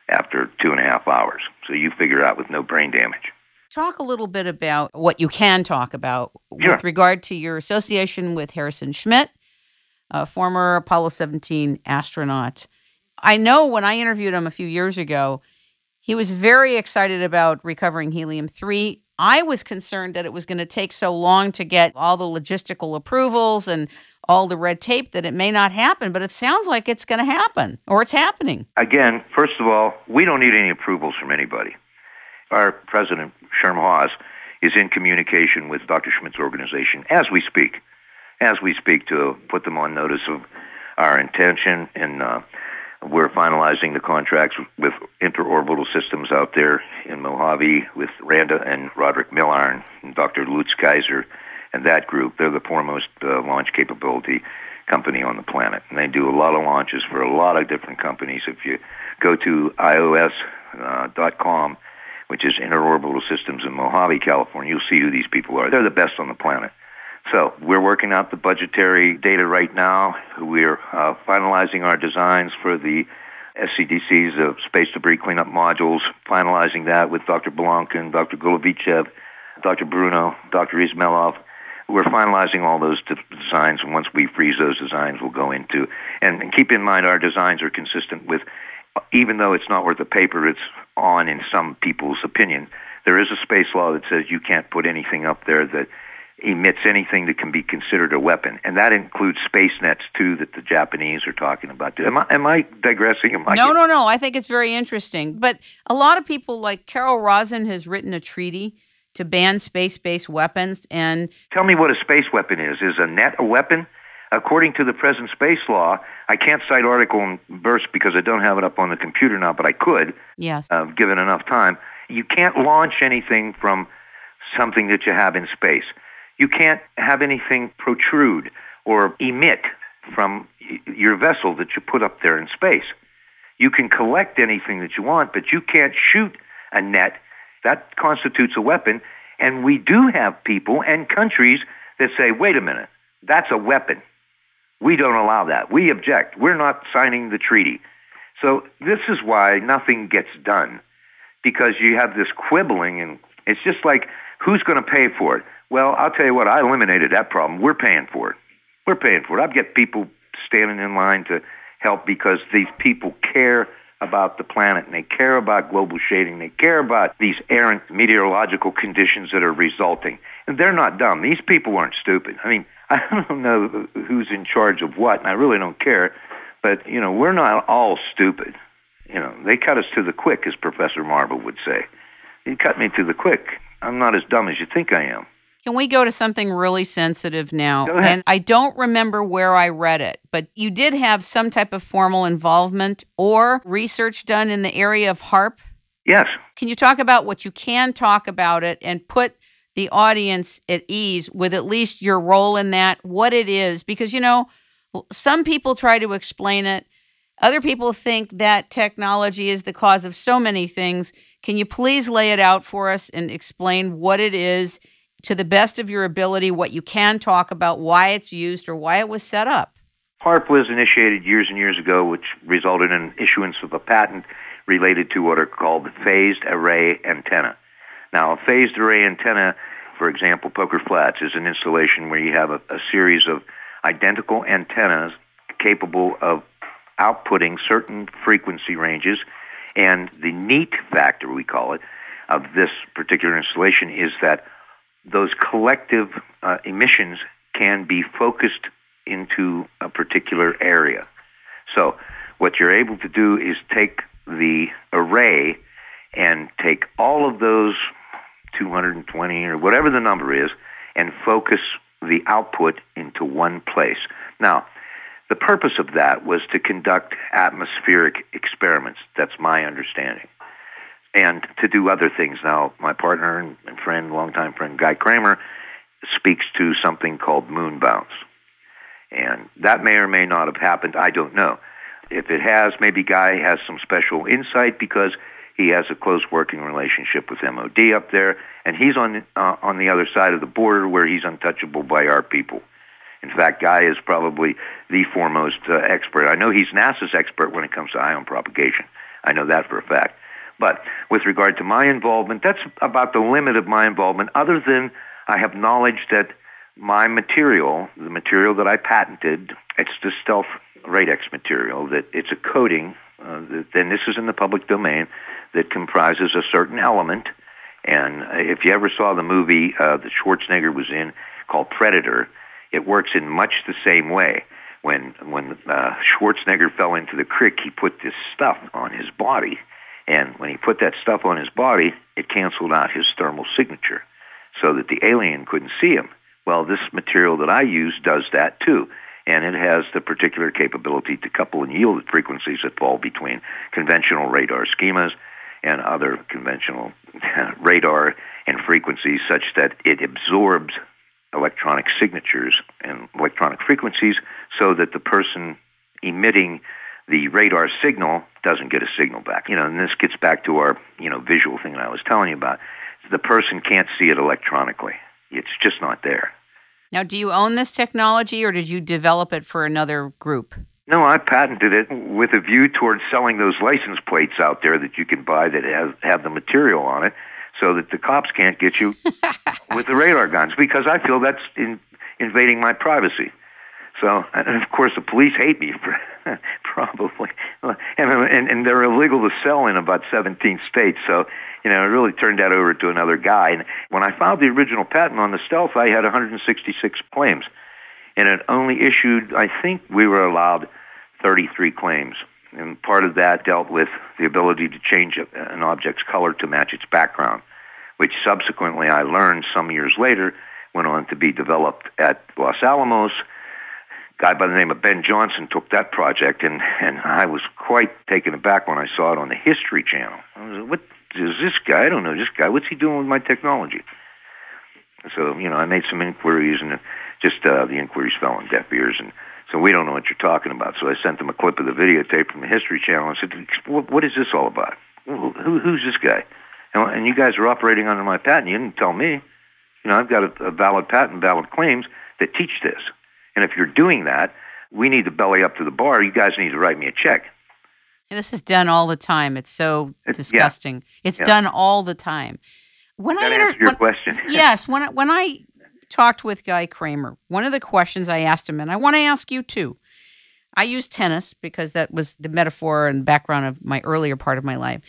after 2.5 hours. So you figure out with no brain damage. Talk a little bit about what you can talk about with regard to your association with Harrison Schmitt, a former Apollo 17 astronaut. I know when I interviewed him a few years ago, he was very excited about recovering helium-3. I was concerned that it was going to take so long to get all the logistical approvals and all the red tape that it may not happen, but it sounds like it's going to happen, or it's happening. Again, first of all, we don't need any approvals from anybody. Our president, Sherm Haas, is in communication with Dr. Schmitt's organization as we speak to put them on notice of our intention, and we're finalizing the contracts with Interorbital Systems out there in Mojave with Randa and Roderick Milliron and Dr. Lutz Kaiser and that group. They're the foremost launch capability company on the planet, and they do a lot of launches for a lot of different companies. If you go to ios.com, which is Interorbital Systems in Mojave, California, you'll see who these people are. They're the best on the planet. So we're working out the budgetary data right now. We're finalizing our designs for the SCDC's space debris cleanup modules, finalizing that with Dr. Blonkin, Dr. Golovichev, Dr. Bruno, Dr. Ismailov. We're finalizing all those designs, and once we freeze those designs, we'll go into, and keep in mind our designs are consistent with, even though it's not worth the paper it's on in some people's opinion, there is a space law that says you can't put anything up there that emits anything that can be considered a weapon, and that includes space nets too that the Japanese are talking about. Am I digressing? No. I think it's very interesting. But a lot of people, like Carol Rosin, has written a treaty to ban space-based weapons. And tell me what a space weapon is. Is a net a weapon? according to the present space law, I can't cite article and verse because I don't have it up on the computer now, but I could, yes, given enough time. You can't launch anything from something that you have in space. You can't have anything protrude or emit from your vessel that you put up there in space. You can collect anything that you want, but you can't shoot a net. That constitutes a weapon. And we do have people and countries that say, wait a minute, that's a weapon. We don't allow that. We object. We're not signing the treaty. So this is why nothing gets done, because you have this quibbling, and it's just like, who's going to pay for it? Well, I'll tell you what, I eliminated that problem. We're paying for it. We're paying for it. I've got people standing in line to help because these people care about the planet, and they care about global shading. They care about these errant meteorological conditions that are resulting. And they're not dumb. These people aren't stupid. I mean, I don't know who's in charge of what, and I really don't care. But, we're not all stupid. They cut us to the quick, as Professor Marble would say. He cut me to the quick. I'm not as dumb as you think I am. Can we go to something really sensitive now? Go ahead. And I don't remember where I read it, but you did have some type of formal involvement or research done in the area of HAARP? Yes. Can you talk about what you can talk about it and put the audience at ease with at least your role in that, what it is? Because, some people try to explain it. Other people think that technology is the cause of so many things. Can you please lay it out for us and explain what it is to the best of your ability, what you can talk about, why it's used, or why it was set up? HAARP was initiated years and years ago, which resulted in issuance of a patent related to what are called phased array antenna. Now, a phased array antenna, for example, Poker Flats, is an installation where you have a series of identical antennas capable of outputting certain frequency ranges, and the neat factor, we call it, of this particular installation is that those collective emissions can be focused into a particular area. So what you're able to do is take the array and take all of those 220 or whatever the number is and focus the output into one place. Now, the purpose of that was to conduct atmospheric experiments. That's my understanding. And to do other things. Now, my partner and friend, longtime friend, Guy Kramer, speaks to something called moon bounce. And that may or may not have happened. I don't know. If it has, maybe Guy has some special insight because he has a close working relationship with MOD up there, and he's on the other side of the border where he's untouchable by our people. In fact, Guy is probably the foremost expert. I know he's NASA's expert when it comes to ion propagation. I know that for a fact. But with regard to my involvement, that's about the limit of my involvement, other than I have knowledge that my material, the material that I patented, it's the stealth Radex material, that it's a coating, then this is in the public domain, that comprises a certain element. And if you ever saw the movie that Schwarzenegger was in called Predator, it works in much the same way. When Schwarzenegger fell into the creek, he put this stuff on his body. And when he put that stuff on his body, it canceled out his thermal signature so that the alien couldn't see him. Well, this material that I use does that too. And it has the particular capability to couple and yield at frequencies that fall between conventional radar schemas and other conventional radar and frequencies, such that it absorbs electronic signatures and electronic frequencies so that the person emitting the radar signal doesn't get a signal back. And this gets back to our, visual thing that I was telling you about. The person can't see it electronically. It's just not there. Now, do you own this technology, or did you develop it for another group? No, I patented it with a view towards selling those license plates out there that you can buy that have the material on it, so that the cops can't get you with the radar guns, because I feel that's invading my privacy. So, and of course, the police hate me for probably, and they're illegal to sell in about 17 states. So, I really turned that over to another guy. And when I filed the original patent on the stealth, I had 166 claims, and it only issued, I think we were allowed 33 claims. And part of that dealt with the ability to change an object's color to match its background, which subsequently I learned some years later went on to be developed at Los Alamos, guy by the name of Ben Johnson took that project, and I was quite taken aback when I saw it on the History Channel. I was like, what is this guy? I don't know this guy. What's he doing with my technology? So, I made some inquiries, and the inquiries fell on deaf ears, and so we don't know what you're talking about. So I sent them a clip of the videotape from the History Channel and said, what is this all about? Who's this guy? And you guys are operating under my patent. You didn't tell me. I've got a valid patent, valid claims that teach this. And if you're doing that, we need to belly up to the bar. You guys need to write me a check. And this is done all the time. It's so disgusting. Yeah. It's done all the time. When that answers your question. Yes. When I talked with Guy Kramer, one of the questions I asked him, and I want to ask you too. I use tennis because that was the metaphor and background of my earlier part of my life.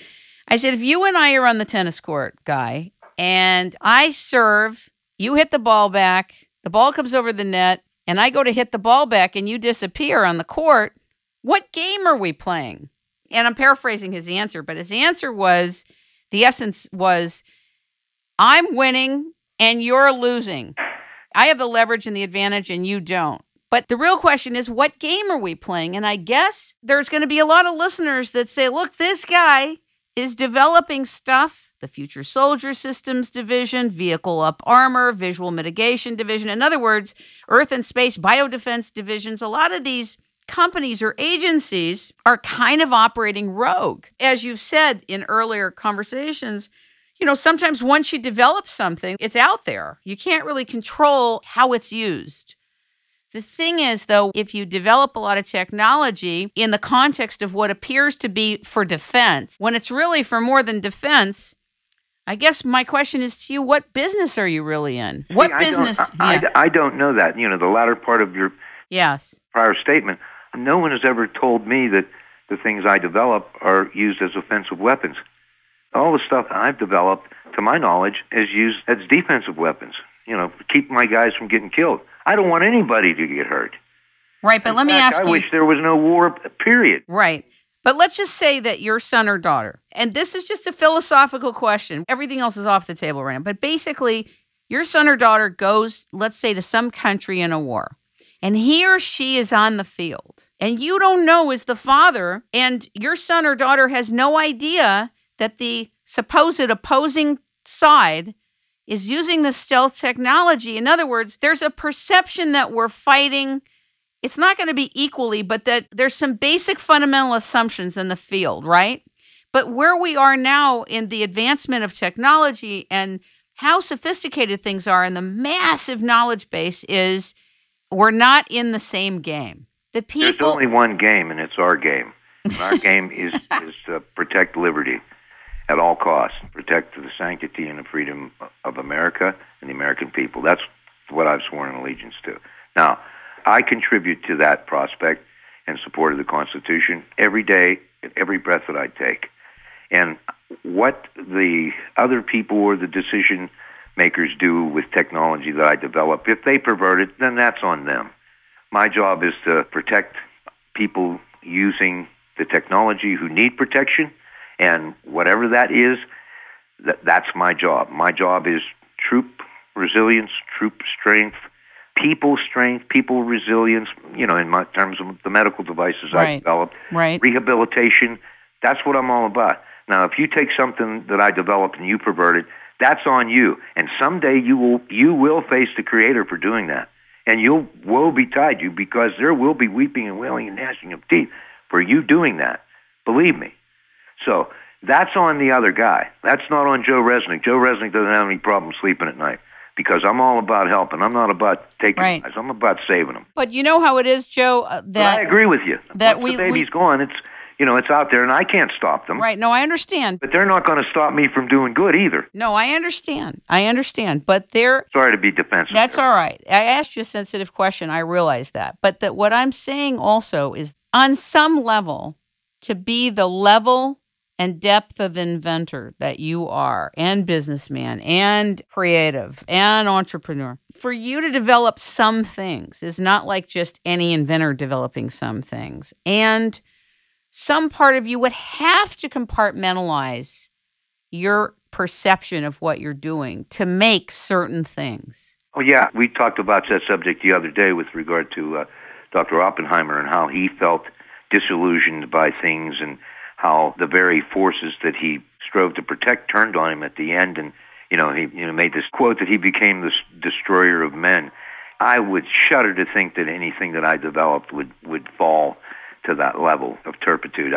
I said, if you and I are on the tennis court, Guy, and I serve, you hit the ball back, the ball comes over the net, and I go to hit the ball back and you disappear on the court, what game are we playing? And I'm paraphrasing his answer, but his answer was, the essence was, I'm winning and you're losing. I have the leverage and the advantage and you don't. But the real question is, what game are we playing? And I guess there's going to be a lot of listeners that say, look, this guy is developing stuff, the Future Soldier Systems Division, Vehicle Up Armor, Visual Mitigation Division. In other words, Earth and Space Biodefense Divisions. A lot of these companies or agencies are kind of operating rogue. As you've said in earlier conversations, sometimes once you develop something, it's out there. You can't really control how it's used. The thing is, though, if you develop a lot of technology in the context of what appears to be for defense, when it's really for more than defense, I guess my question is to you, what business are you really in? What business? I don't know that. The latter part of your prior statement, no one has ever told me that the things I develop are used as offensive weapons. All the stuff I've developed, to my knowledge, is used as defensive weapons. Keep my guys from getting killed. I don't want anybody to get hurt. Right, but let me ask you. I wish there was no war, period. Right. But let's just say that your son or daughter, and this is just a philosophical question. Everything else is off the table right now. But basically, your son or daughter goes, let's say, to some country in a war, and he or she is on the field, and you don't know as the father, and your son or daughter has no idea that the supposed opposing side is using the stealth technology. In other words, there's a perception that we're fighting. It's not going to be equally, but that there's some basic fundamental assumptions in the field, right? But where we are now in the advancement of technology and how sophisticated things are and the massive knowledge base is, we're not in the same game. There's only one game, and it's our game. Our game is to protect liberty at all costs, protect the sanctity and the freedom of America and the American people. That's what I've sworn allegiance to. Now, I contribute to that prospect and support of the Constitution every day, at every breath that I take. And what the other people or the decision makers do with technology that I develop, if they pervert it, then that's on them. My job is to protect people using the technology who need protection, and whatever that is, that's my job. My job is troop resilience, troop strength, people resilience, in my terms of the medical devices I developed, rehabilitation. That's what I'm all about. Now, if you take something that I developed and you pervert it, that's on you. And someday you will face the Creator for doing that. And woe betide you, because there will be weeping and wailing and gnashing of teeth for you doing that. Believe me. So that's on the other guy. That's not on Joe Resnick. Joe Resnick doesn't have any problem sleeping at night, because I'm all about helping. I'm not about taking lives. I'm about saving them. But you know how it is, Joe, that I agree with you. Once the baby's gone, it's out there, and I can't stop them. Right. No, I understand. But they're not going to stop me from doing good either. No, I understand. But they're... Sorry to be defensive. That's all right. I asked you a sensitive question. I realize that. But what I'm saying also is, on some level, to be the level and depth of inventor that you are, and businessman, and creative, and entrepreneur, for you to develop some things is not like just any inventor developing some things. And some part of you would have to compartmentalize your perception of what you're doing to make certain things. Oh, yeah. We talked about that subject the other day with regard to Dr. Oppenheimer and how he felt disillusioned by things and how the very forces that he strove to protect turned on him at the end. And, he made this quote that he became the destroyer of men. I would shudder to think that anything that I developed would fall to that level of turpitude.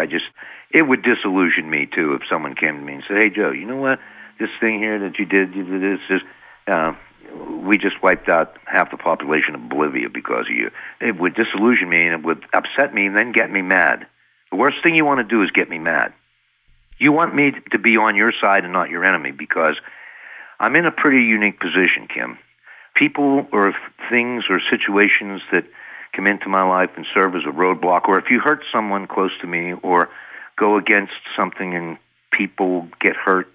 It would disillusion me, too, if someone came to me and said, hey, Joe, you know what? This thing here that you did this, we just wiped out half the population of Bolivia because of you. It would disillusion me, and it would upset me and then get me mad. The worst thing you want to do is get me mad. You want me to be on your side and not your enemy, because I'm in a pretty unique position, Kim. People or things or situations that come into my life and serve as a roadblock, or if you hurt someone close to me or go against something and people get hurt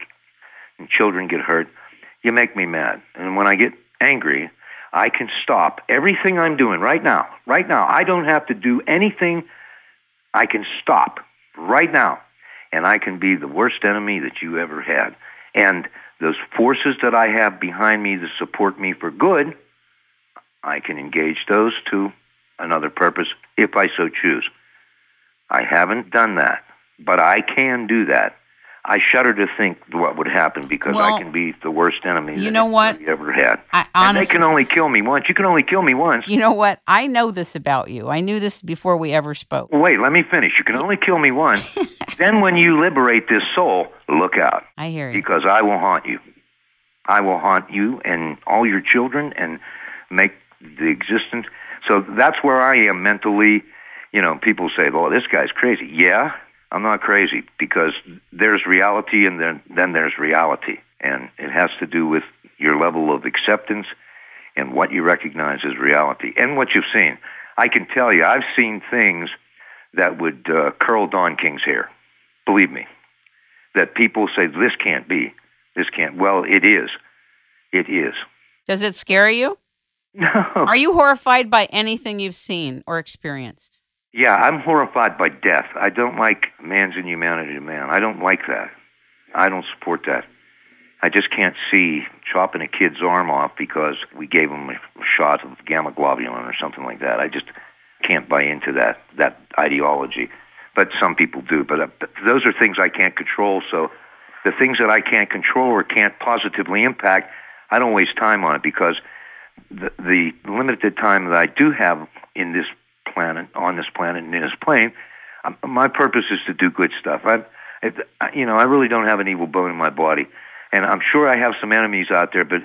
and children get hurt, you make me mad. And when I get angry, I can stop everything I'm doing right now. Right now, I don't have to do anything. I can stop right now, and I can be the worst enemy that you ever had. And those forces that I have behind me to support me for good, I can engage those to another purpose if I so choose. I haven't done that, but I can do that. I shudder to think what would happen, because I can be the worst enemy that you ever had. And they can only kill me once. You can only kill me once. You know what? I know this about you. I knew this before we ever spoke. Wait, let me finish. You can only kill me once. Then when you liberate this soul, look out. I hear you. Because I will haunt you. I will haunt you and all your children and make the existence. So that's where I am mentally. People say, well, this guy's crazy. Yeah. I'm not crazy, because there's reality and then there's reality. And it has to do with your level of acceptance and what you recognize as reality and what you've seen. I can tell you, I've seen things that would curl Don King's hair. Believe me. That people say, this can't be. This can't. Well, it is. It is. Does it scare you? No. Are you horrified by anything you've seen or experienced? Yeah, I'm horrified by death. I don't like man's inhumanity to man. I don't like that. I don't support that. I just can't see chopping a kid's arm off because we gave him a shot of gamma globulin or something like that. I just can't buy into that ideology. But some people do. But those are things I can't control. So the things that I can't control or can't positively impact, I don't waste time on it, because the limited time that I do have in this planet, on this planet and in this plane, my purpose is to do good stuff. I really don't have an evil bone in my body, and I'm sure I have some enemies out there, but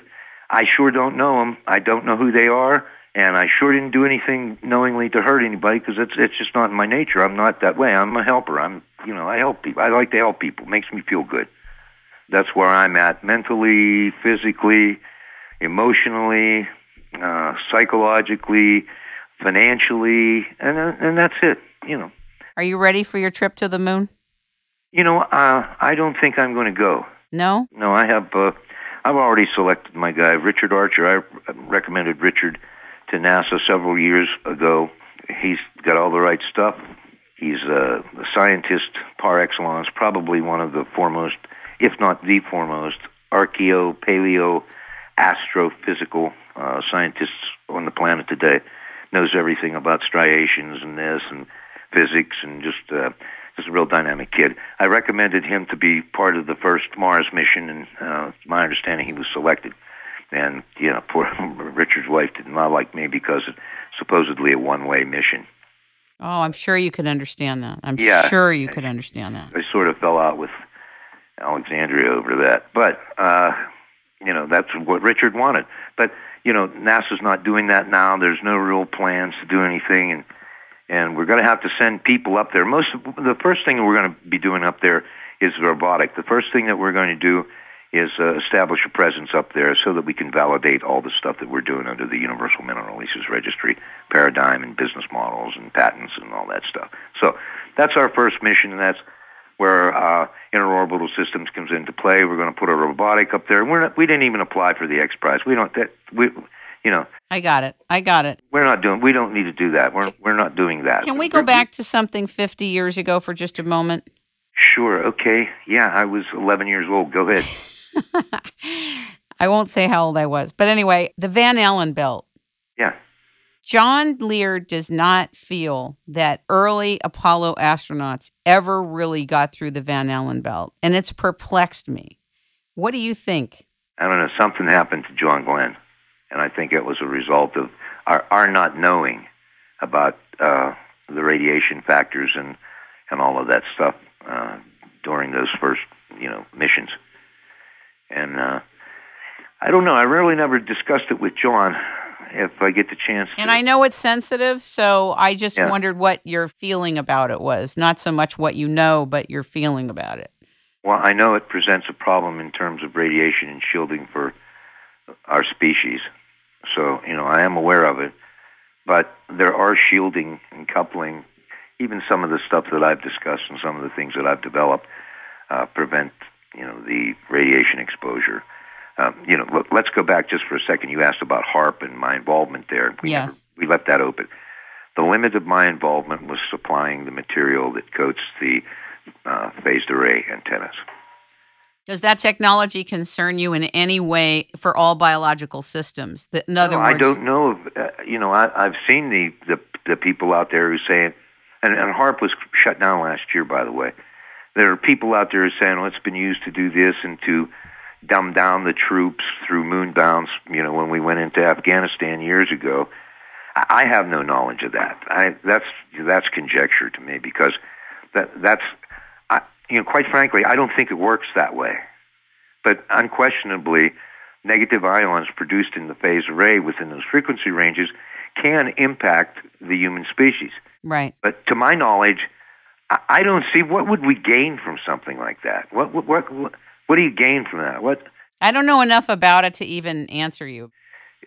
I sure don't know them. I don't know who they are, and I sure didn't do anything knowingly to hurt anybody, because it's just not in my nature. I'm not that way. I'm a helper. I help people. I like to help people. It makes me feel good. That's where I'm at mentally, physically, emotionally, psychologically, financially, and that's it. Are you ready for your trip to the moon? I don't think I'm going to go. No? No, I have. I've already selected my guy, Richard Archer. I recommended Richard to NASA several years ago. He's got all the right stuff. He's a scientist par excellence, probably one of the foremost, if not the foremost, archaeo, paleo, astrophysical scientists on the planet today. Knows everything about striations and this and physics, and just a real dynamic kid. I recommended him to be part of the first Mars mission, and it's my understanding he was selected. And, poor Richard's wife did not like me because it's supposedly a one-way mission. Oh, I'm sure you could understand that. I'm sure you could understand that. I sort of fell out with Alexandria over that. But, that's what Richard wanted. But, NASA's not doing that now. There's no real plans to do anything, and we're going to have to send people up there. The first thing that we're going to be doing up there is robotic. The first thing that we're going to do is establish a presence up there so that we can validate all the stuff that we're doing under the Universal Mineral Releases Registry paradigm and business models and patents and all that stuff. So that's our first mission, and that's where interorbital systems comes into play. We're going to put a robotic up there. We didn't even apply for the X Prize. I got it. We don't need to do that. We're not doing that. Can we go back to something 50 years ago for just a moment? Sure. Okay. Yeah, I was 11 years old. Go ahead. I won't say how old I was. But anyway, the Van Allen belt. Yeah. John Lear does not feel that early Apollo astronauts ever really got through the Van Allen belt, and it's perplexed me. What do you think? I don't know. Something happened to John Glenn, and I think it was a result of our not knowing about the radiation factors and all of that stuff during those first, missions. And I don't know. I really never discussed it with John. If I get the chance to. And I know it's sensitive, so I just wondered what your feeling about it was. Not so much what you know, but your feeling about it. Well, I know it presents a problem in terms of radiation and shielding for our species. So, I am aware of it. But there are shielding and coupling, even some of the stuff that I've discussed and some of the things that I've developed prevent, the radiation exposure. Let's go back just for a second. You asked about HAARP and my involvement there. We left that open. The limit of my involvement was supplying the material that coats the phased array antennas. Does that technology concern you in any way for all biological systems? In other words, I don't know. I've seen the people out there who say, and HAARP was shut down last year, by the way. There are people out there who are saying, it's been used to do this and to dumb down the troops through moonbounds, when we went into Afghanistan years ago. I have no knowledge of that. That's conjecture to me, because that's quite frankly, I don't think it works that way. But unquestionably, negative ions produced in the phased array within those frequency ranges can impact the human species. Right. But to my knowledge, I don't see what would we gain from something like that. What do you gain from that? What? I don't know enough about it to even answer you.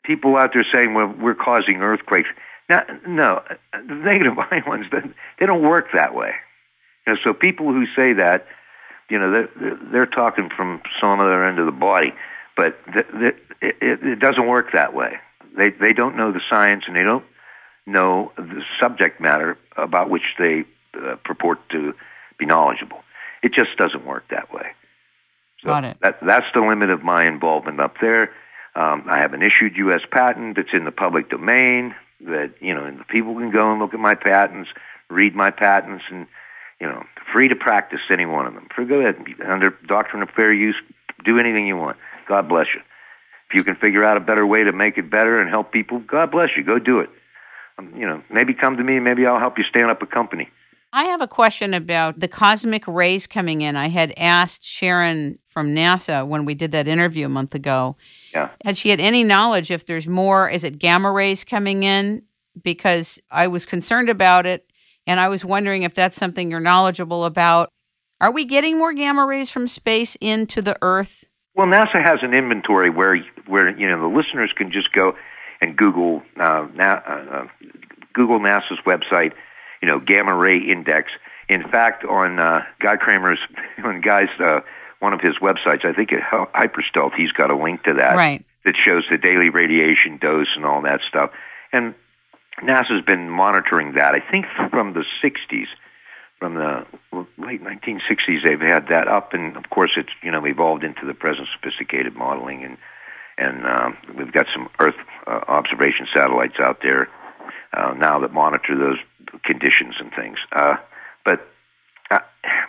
People out there saying, well, we're causing earthquakes. Now, no, the negative ions, they don't work that way. So people who say that, they're talking from some other end of the body. But it doesn't work that way. They don't know the science, and they don't know the subject matter about which they purport to be knowledgeable. It just doesn't work that way. So Got it. That's the limit of my involvement up there. I have an issued U.S. patent that's in the public domain that, and the people can go and look at my patents, read my patents, and, free to practice any one of them. Go ahead, under doctrine of fair use, do anything you want. God bless you. If you can figure out a better way to make it better and help people, God bless you. Go do it. Maybe come to me. Maybe I'll help you stand up a company. I have a question about the cosmic rays coming in. I had asked Sharon from NASA when we did that interview a month ago. Yeah. Had she had any knowledge if there's more, is it gamma rays coming in? Because I was concerned about it, and I was wondering if that's something you're knowledgeable about. Are we getting more gamma rays from space into the Earth? Well, NASA has an inventory where the listeners can just go and Google NASA's website, gamma ray index. In fact, on Guy Kramer's, one of his websites, I think at Hyperstealth, he's got a link to that. Right. That shows the daily radiation dose and all that stuff. And NASA's been monitoring that, I think, from the 60s. From the late 1960s, they've had that up, and of course, it's evolved into the present sophisticated modeling, and we've got some Earth observation satellites out there now that monitor those conditions and things. But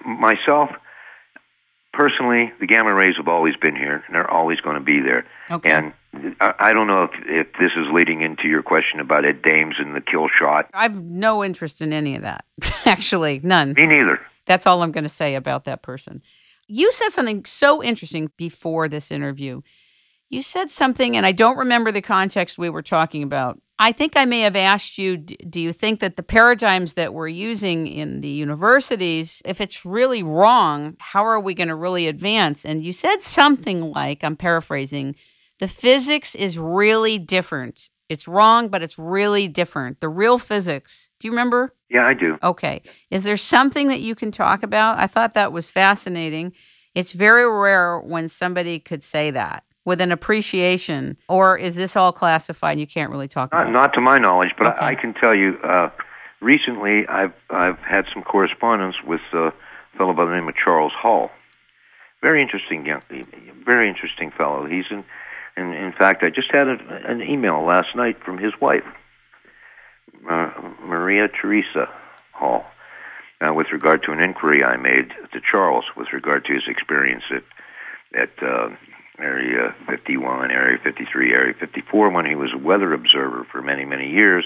myself, personally, the gamma rays have always been here, and they're always going to be there. Okay. And I don't know if this is leading into your question about Ed Dames and the kill shot. I've no interest in any of that. Actually, none. Me neither. That's all I'm going to say about that person. You said something so interesting before this interview. You said something, and I don't remember the context we were talking about. I think I may have asked you, do you think that the paradigms that we're using in the universities, if it's really wrong, how are we going to really advance? And you said something like, I'm paraphrasing, the physics is really different. It's wrong, but it's really different. The real physics. Do you remember? Yeah, I do. Okay. Is there something that you can talk about? I thought that was fascinating. It's very rare when somebody could say that with an appreciation, or is this all classified and you can't really talk about it? Not to my knowledge, but okay. I can tell you, recently I've had some correspondence with a fellow by the name of Charles Hall. Very interesting fellow. He's in fact, I just had an email last night from his wife, Maria Theresa Hall with regard to an inquiry I made to Charles with regard to his experience at Area 51, Area 53, Area 54 when he was a weather observer for many, many years.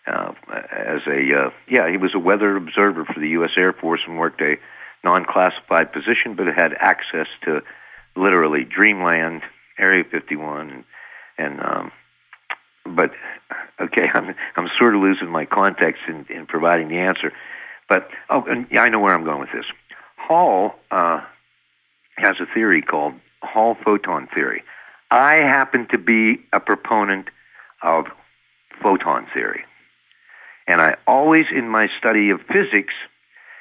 He was a weather observer for the U.S. Air Force and worked a non-classified position, but had access to literally dreamland, Area 51, but okay, I'm sort of losing my context in providing the answer. But I know where I'm going with this. Hall has a theory called Hall photon theory. I happen to be a proponent of photon theory. And I always, in my study of physics,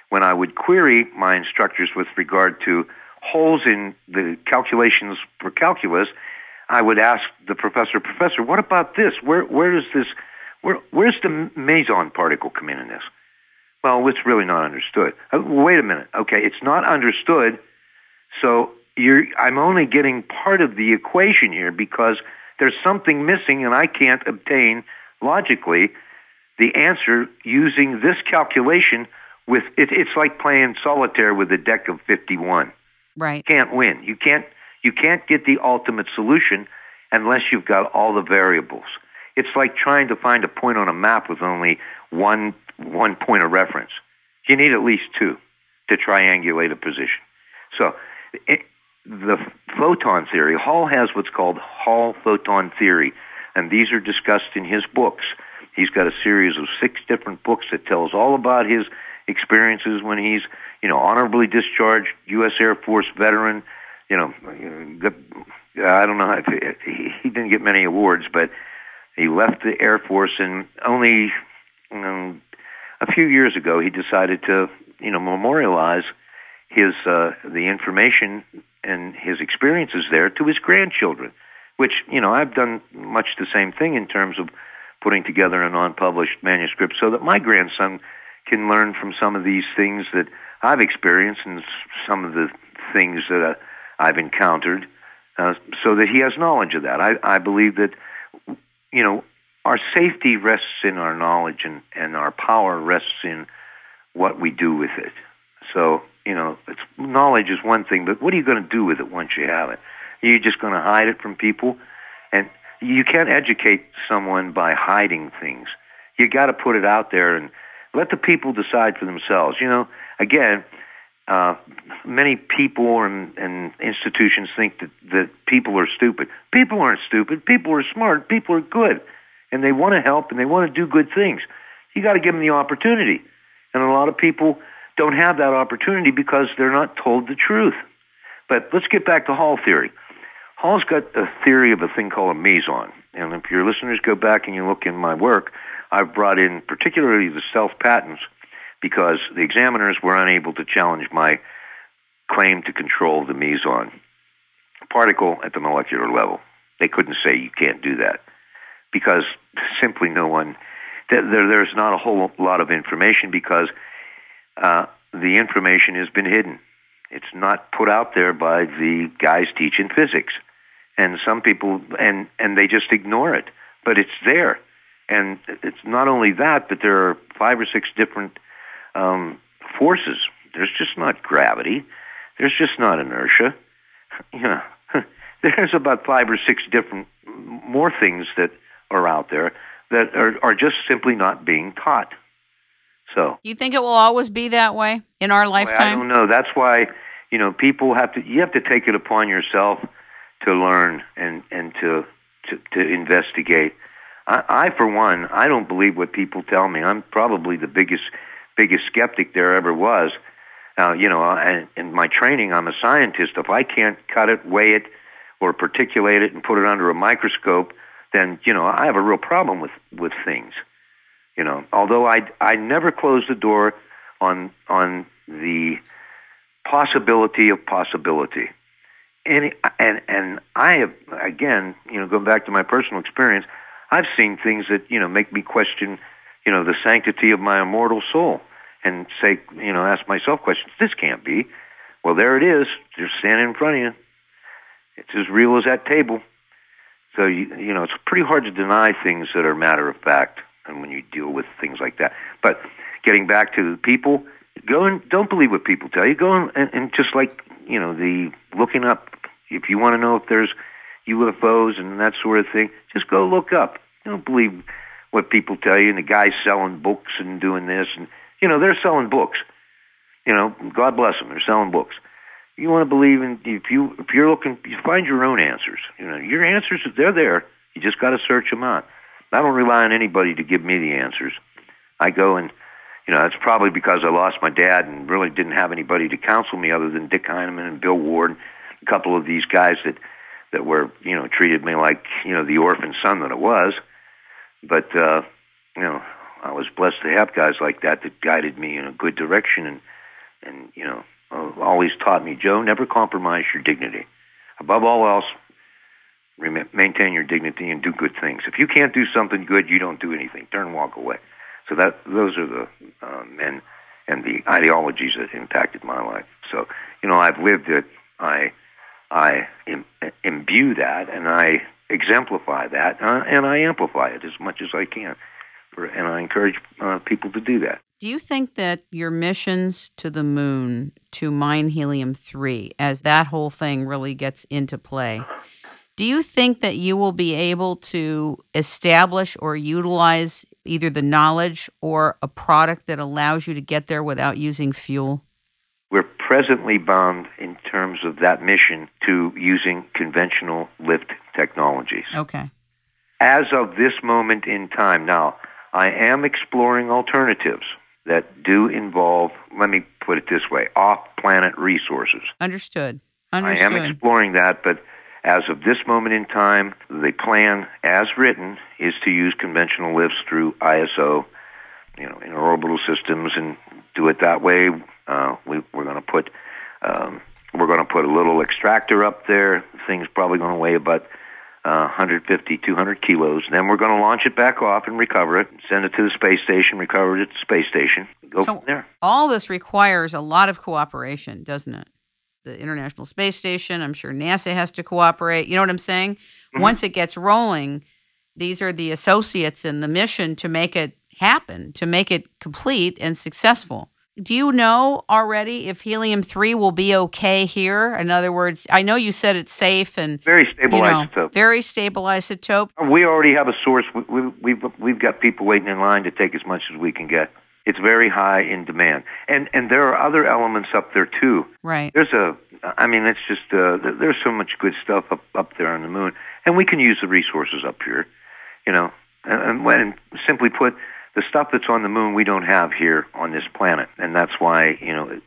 when I would query my instructors with regard to holes in the calculations for calculus, I would ask the professor, what about this? Where's the meson particle come in this? Well, it's really not understood. Wait a minute. Okay, it's not understood, so I'm only getting part of the equation here because there's something missing and I can't obtain logically the answer using this calculation with it's like playing solitaire with a deck of 51. Right. You can't win. You can't get the ultimate solution unless you've got all the variables. It's like trying to find a point on a map with only one point of reference. You need at least two to triangulate a position. So the photon theory, Hall has what's called Hall photon theory, and these are discussed in his books. He's got a series of 6 different books that tells all about his experiences when he's, honorably discharged U.S. Air Force veteran. I don't know if he didn't get many awards, but he left the Air Force, and only a few years ago he decided to, memorialize his the information and his experiences there to his grandchildren, which, I've done much the same thing in terms of putting together a non-published manuscript so that my grandson can learn from some of these things that I've experienced and some of the things that I've encountered, so that he has knowledge of that. I believe that, our safety rests in our knowledge and our power rests in what we do with it. So, knowledge is one thing, but what are you going to do with it once you have it? Are you just going to hide it from people? And you can't educate someone by hiding things. You got to put it out there and let the people decide for themselves. Again, many people and institutions think that people are stupid. People aren't stupid. People are smart. People are good. And they want to help and they want to do good things. You got to give them the opportunity. And a lot of people don't have that opportunity because they're not told the truth. But let's get back to Hall theory. Hall's got a theory of a thing called a meson. And if your listeners go back and you look in my work, I've brought in particularly the self-patents because the examiners were unable to challenge my claim to control the meson particle at the molecular level. They couldn't say you can't do that because simply no one, there's not a whole lot of information because the information has been hidden. It's not put out there by the guys teaching physics. And some people, and they just ignore it. But it's there. And it's not only that, but there are 5 or 6 different forces. There's just not gravity. There's just not inertia. There's about 5 or 6 different more things that are out there that are just simply not being taught. So, you think it will always be that way in our lifetime? I don't know. That's why, people you have to take it upon yourself to learn and to investigate. I, for one, I don't believe what people tell me. I'm probably the biggest skeptic there ever was. In my training, I'm a scientist. If I can't cut it, weigh it, or particulate it and put it under a microscope, then, I have a real problem with things. Although I never close the door on the possibility of possibility. And I have, again, going back to my personal experience, I've seen things that, make me question, the sanctity of my immortal soul and say, ask myself questions. This can't be. Well, there it is. Just standing in front of you. It's as real as that table. So, it's pretty hard to deny things that are matter of fact. and when you deal with things like that. But getting back to the people, go and don't believe what people tell you. Go and just like, the looking up, if you want to know if there's UFOs and that sort of thing, just go look up. Don't believe what people tell you, and the guy's selling books and doing this, and, they're selling books. God bless them, they're selling books. You want to believe in, if you're looking, you find your own answers. Your answers, they're there. You just got to search them out. I don't rely on anybody to give me the answers. I go and, it's probably because I lost my dad and really didn't have anybody to counsel me other than Dick Heineman and Bill Ward, a couple of these guys that were, treated me like, the orphan son that I was. But, I was blessed to have guys like that guided me in a good direction and always taught me, Joe, never compromise your dignity. Above all else, maintain your dignity and do good things. If you can't do something good, you don't do anything. Turn and walk away. So those are the men and the ideologies that impacted my life. So, I've lived it. I imbue that, and I exemplify that, and I amplify it as much as I can. And I encourage people to do that. Do you think that your missions to the moon to mine helium-3, as that whole thing really gets into play, do you think that you will be able to establish or utilize either the knowledge or a product that allows you to get there without using fuel? We're presently bound in terms of that mission to using conventional lift technologies. Okay. As of this moment in time, now, I am exploring alternatives that do involve, let me put it this way, off-planet resources. Understood. I am exploring that, but as of this moment in time, the plan, as written, is to use conventional lifts through ISO, interorbital systems, and do it that way. We're going to put a little extractor up there. The thing's probably going to weigh about 150, 200 kilos. Then we're going to launch it back off and recover it, send it to the space station, recover it at the space station, go from there. All this requires a lot of cooperation, doesn't it? The International Space Station, I'm sure NASA has to cooperate. You know what I'm saying? Mm-hmm. Once it gets rolling, these are the associates in the mission to make it happen, to make it complete and successful. Do you know already if helium-3 will be okay here? In other words, I know you said it's safe and very stable isotope. Very stable isotope. We already have a source. We've got people waiting in line to take as much as we can get. It's very high in demand, and there are other elements up there too. Right. There's it's just there's so much good stuff up there on the moon, and we can use the resources up here, and simply put, the stuff that's on the moon we don't have here on this planet, and that's why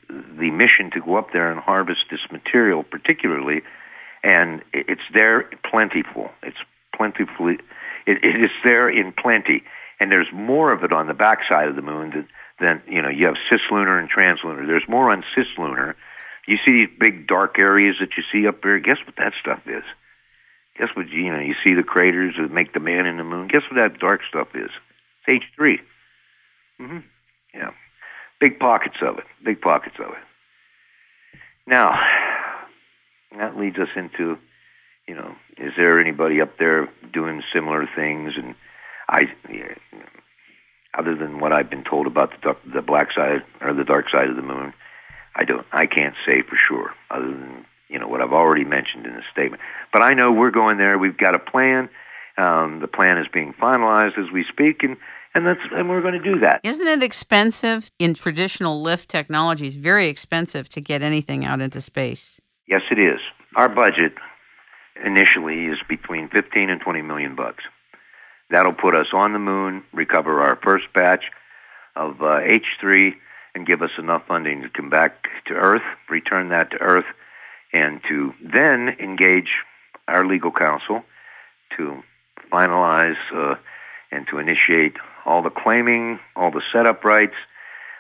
the mission to go up there and harvest this material particularly, and it's there plentiful. It's plentifully, it is there in plenty, and there's more of it on the backside of the moon than you have cislunar and translunar. There's more on cislunar. You see these big dark areas that you see up there. Guess what that stuff is? Guess what you see the craters that make the man in the moon. Guess what that dark stuff is? It's H3. Mm-hmm. Yeah. Big pockets of it. Big pockets of it. Now, that leads us into, is there anybody up there doing similar things? And other than what I've been told about the black side or the dark side of the moon, I can't say for sure, other than, what I've already mentioned in the statement. But I know we're going there. We've got a plan. The plan is being finalized as we speak, and we're going to do that. Isn't it expensive in traditional lift technologies? Very expensive to get anything out into space. Yes, it is. Our budget initially is between $15 and $20 million. That'll put us on the moon, recover our first batch of H3, and give us enough funding to come back to Earth, return that to Earth, and to then engage our legal counsel to finalize and to initiate all the claiming, all the setup rights.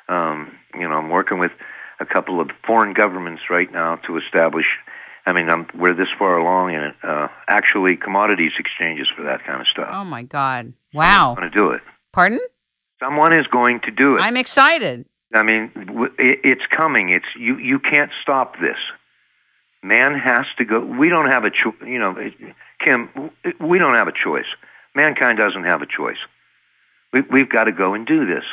I'm working with a couple of foreign governments right now to establish, we're this far along in it, actually commodities exchanges for that kind of stuff. Oh, my God. Wow. Someone's going to do it. Pardon? Someone is going to do it. I'm excited. It's coming. You can't stop this. Man has to go. We don't have a choice. Kim, we don't have a choice. Mankind doesn't have a choice. We've got to go and do this.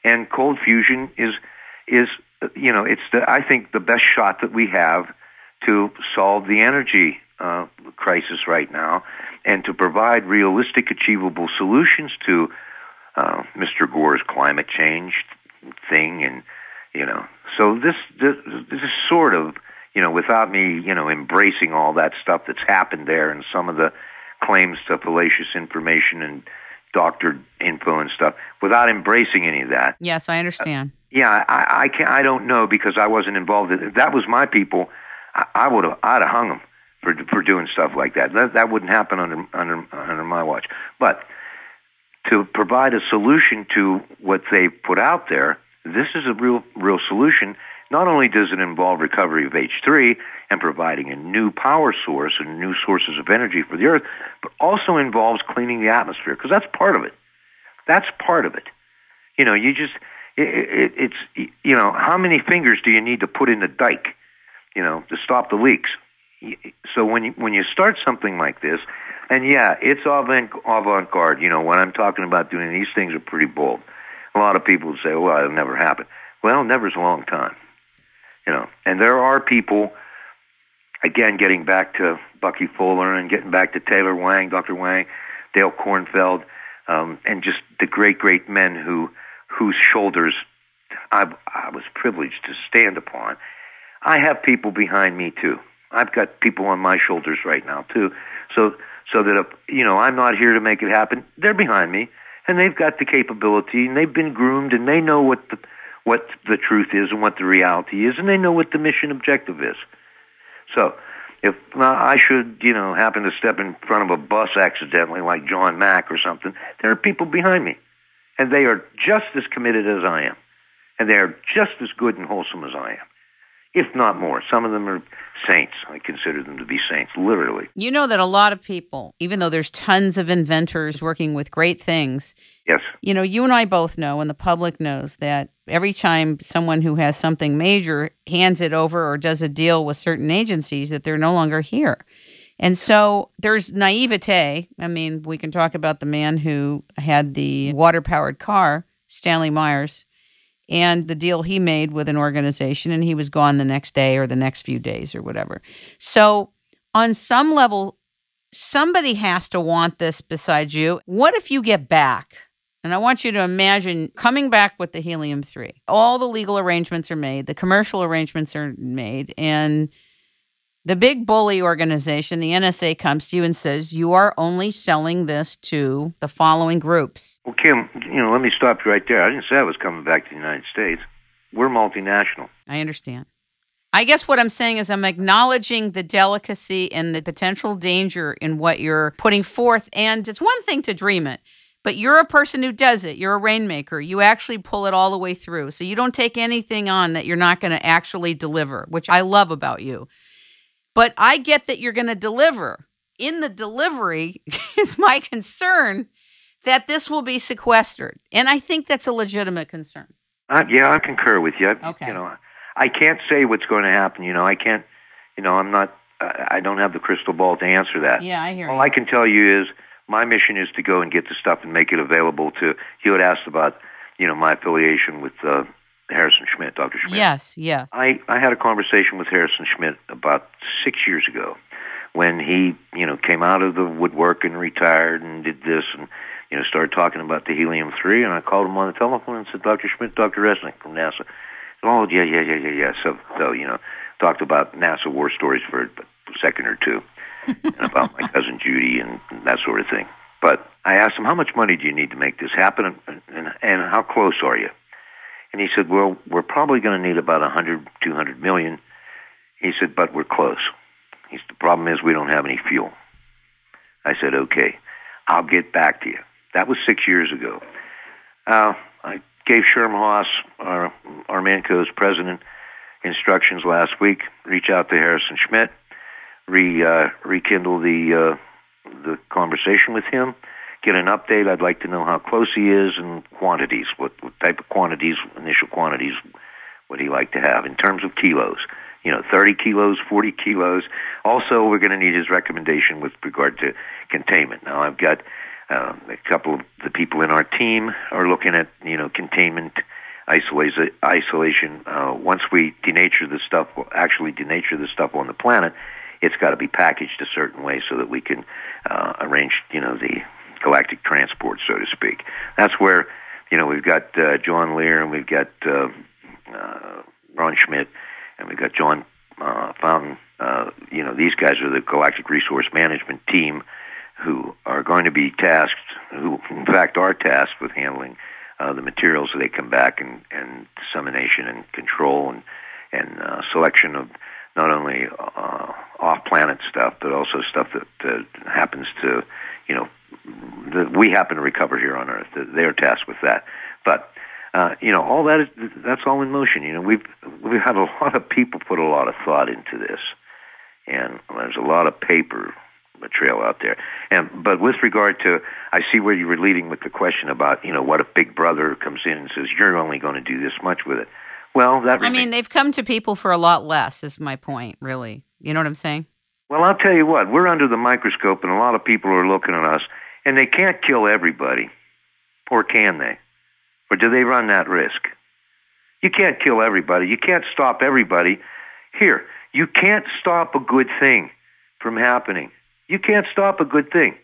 And cold fusion is I think the best shot that we have to solve the energy crisis right now, and to provide realistic, achievable solutions to Mr. Gore's climate change thing, and so this is sort of without me embracing all that stuff that's happened there and some of the claims to fallacious information and doctored info and stuff, without embracing any of that. Yes, I understand. I can't. I don't know, because I wasn't involved. If that was my people, I'd have hung them for doing stuff like that. That wouldn't happen under my watch. But to provide a solution to what they put out there, this is a real solution. Not only does it involve recovery of H3 and providing a new power source and new sources of energy for the Earth, but also involves cleaning the atmosphere, because that's part of it. That's part of it. How many fingers do you need to put in the dike, to stop the leaks? So when you start something like this, and it's avant-garde. When I'm talking about doing these things are pretty bold. A lot of people would say, well, it'll never happen. Well, never's a long time. And there are people, again, getting back to Bucky Fuller and getting back to Taylor Wang, Dr. Wang, Dale Kornfeld, and just the great men whose shoulders I was privileged to stand upon. I have people behind me too. I've got people on my shoulders right now too. So that if I'm not here to make it happen, they're behind me, and they've got the capability, and they've been groomed, and they know what the truth is and what the reality is, and they know what the mission objective is. So if I should, happen to step in front of a bus accidentally, like John Mack or something, there are people behind me, and they are just as committed as I am, and they are just as good and wholesome as I am, if not more. Some of them are saints. I consider them to be saints, literally. You know that a lot of people, even though there's tons of inventors working with great things, yes, you and I both know, and the public knows, that every time someone who has something major hands it over or does a deal with certain agencies, that they're no longer here. And so there's naivete. I mean, we can talk about the man who had the water-powered car, Stanley Myers, and the deal he made with an organization, and he was gone the next day or the next few days or whatever. So on some level, somebody has to want this besides you. What if you get back? And I want you to imagine coming back with the helium-3. All the legal arrangements are made, the commercial arrangements are made, and the big bully organization, the NSA, comes to you and says, you are only selling this to the following groups. Well, Kim, let me stop you right there. I didn't say I was coming back to the United States. We're multinational. I understand. I guess what I'm saying is I'm acknowledging the delicacy and the potential danger in what you're putting forth. And it's one thing to dream it, but you're a person who does it. You're a rainmaker. You actually pull it all the way through. So you don't take anything on that you're not going to actually deliver, which I love about you. But I get that you're going to deliver. In the delivery is my concern that this will be sequestered. And I think that's a legitimate concern. I concur with you. Okay. I can't say what's going to happen. I can't, I don't have the crystal ball to answer that. Yeah, I hear you. All I can tell you is my mission is to go and get the stuff and make it available to, you had asked about, my affiliation with Harrison Schmidt, Dr. Schmidt. Yes. I had a conversation with Harrison Schmidt about 6 years ago when he, came out of the woodwork and retired and did this and, started talking about the helium-3, and I called him on the telephone and said, Dr. Schmidt, Dr. Resnick from NASA. Oh, yeah. So talked about NASA war stories for a second or two and about my cousin Judy and that sort of thing. But I asked him, how much money do you need to make this happen, and how close are you? And he said, well, we're probably going to need about 100, 200 million. He said, but we're close. He said, the problem is we don't have any fuel. I said, okay, I'll get back to you. That was 6 years ago. I gave Sherm Haas, our Armanco's president, instructions last week, reach out to Harrison Schmidt, rekindle the conversation with him, get an update. I'd like to know how close he is and quantities, what type of quantities, initial quantities would he like to have in terms of kilos. 30 kilos, 40 kilos. Also, we're going to need his recommendation with regard to containment. Now, I've got A couple of the people in our team are looking at, containment, isolation. Once we denature the stuff, actually denature the stuff on the planet, it's got to be packaged a certain way so that we can arrange, the galactic transport, so to speak. That's where, we've got John Lear, and we've got Ron Schmidt, and we've got John Fountain. These guys are the Galactic Resource Management team who are going to be tasked, who in fact are tasked with handling the materials as they come back, and dissemination and control and selection of not only off-planet stuff, but also stuff that happens to, that we happen to recover here on Earth. They're tasked with that. But, all that's all in motion. We've had a lot of people put a lot of thought into this, and there's a lot of paper material out there. But with regard to, I see where you were leading with the question about, what if Big Brother comes in and says, you're only going to do this much with it. Well, they've come to people for a lot less, is my point, really. You know what I'm saying? Well, I'll tell you what, we're under the microscope, and a lot of people are looking at us, and they can't kill everybody. Or can they? Or do they run that risk? You can't kill everybody. You can't stop everybody. Here, you can't stop a good thing from happening. You can't stop a good thing.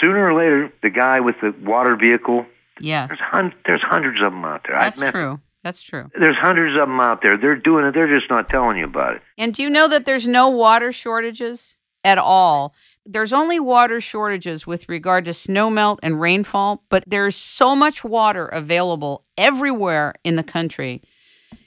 Sooner or later, the guy with the water vehicle, yes, there's hundreds of them out there. That's true. That's true. There's hundreds of them out there. They're doing it. They're just not telling you about it. And do you know that there's no water shortages at all? There's only water shortages with regard to snowmelt and rainfall, but there's so much water available everywhere in the country.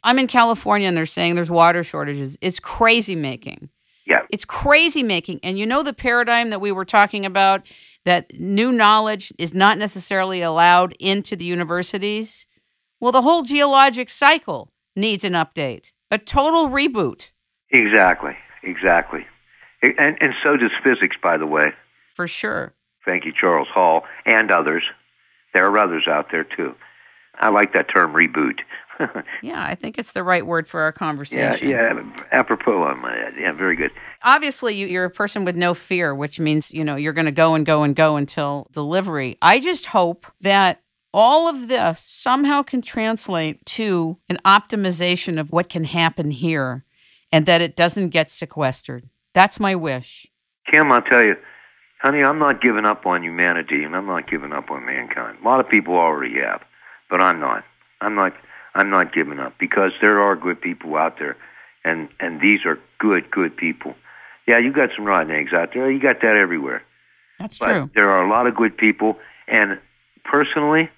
I'm in California, and they're saying there's water shortages. It's crazy making. Yeah. It's crazy making. And the paradigm that we were talking about, that new knowledge is not necessarily allowed into the universities? Well, the whole geologic cycle needs an update, a total reboot. Exactly. And so does physics, by the way. For sure. Thank you, Charles Hall, and others. There are others out there, too. I like that term, reboot. Yeah, I think it's the right word for our conversation. Yeah, apropos on my head. Yeah, very good. Obviously, you're a person with no fear, which means, you're going to go and go and go until delivery. I just hope that all of this somehow can translate to an optimization of what can happen here, and that it doesn't get sequestered. That's my wish. Kim, I'll tell you, honey, I'm not giving up on humanity, and I'm not giving up on mankind. A lot of people already have, but I'm not. I'm not giving up, because there are good people out there, and these are good people. Yeah, you got some rotten eggs out there. You got that everywhere. That's but true. There are a lot of good people, and personally,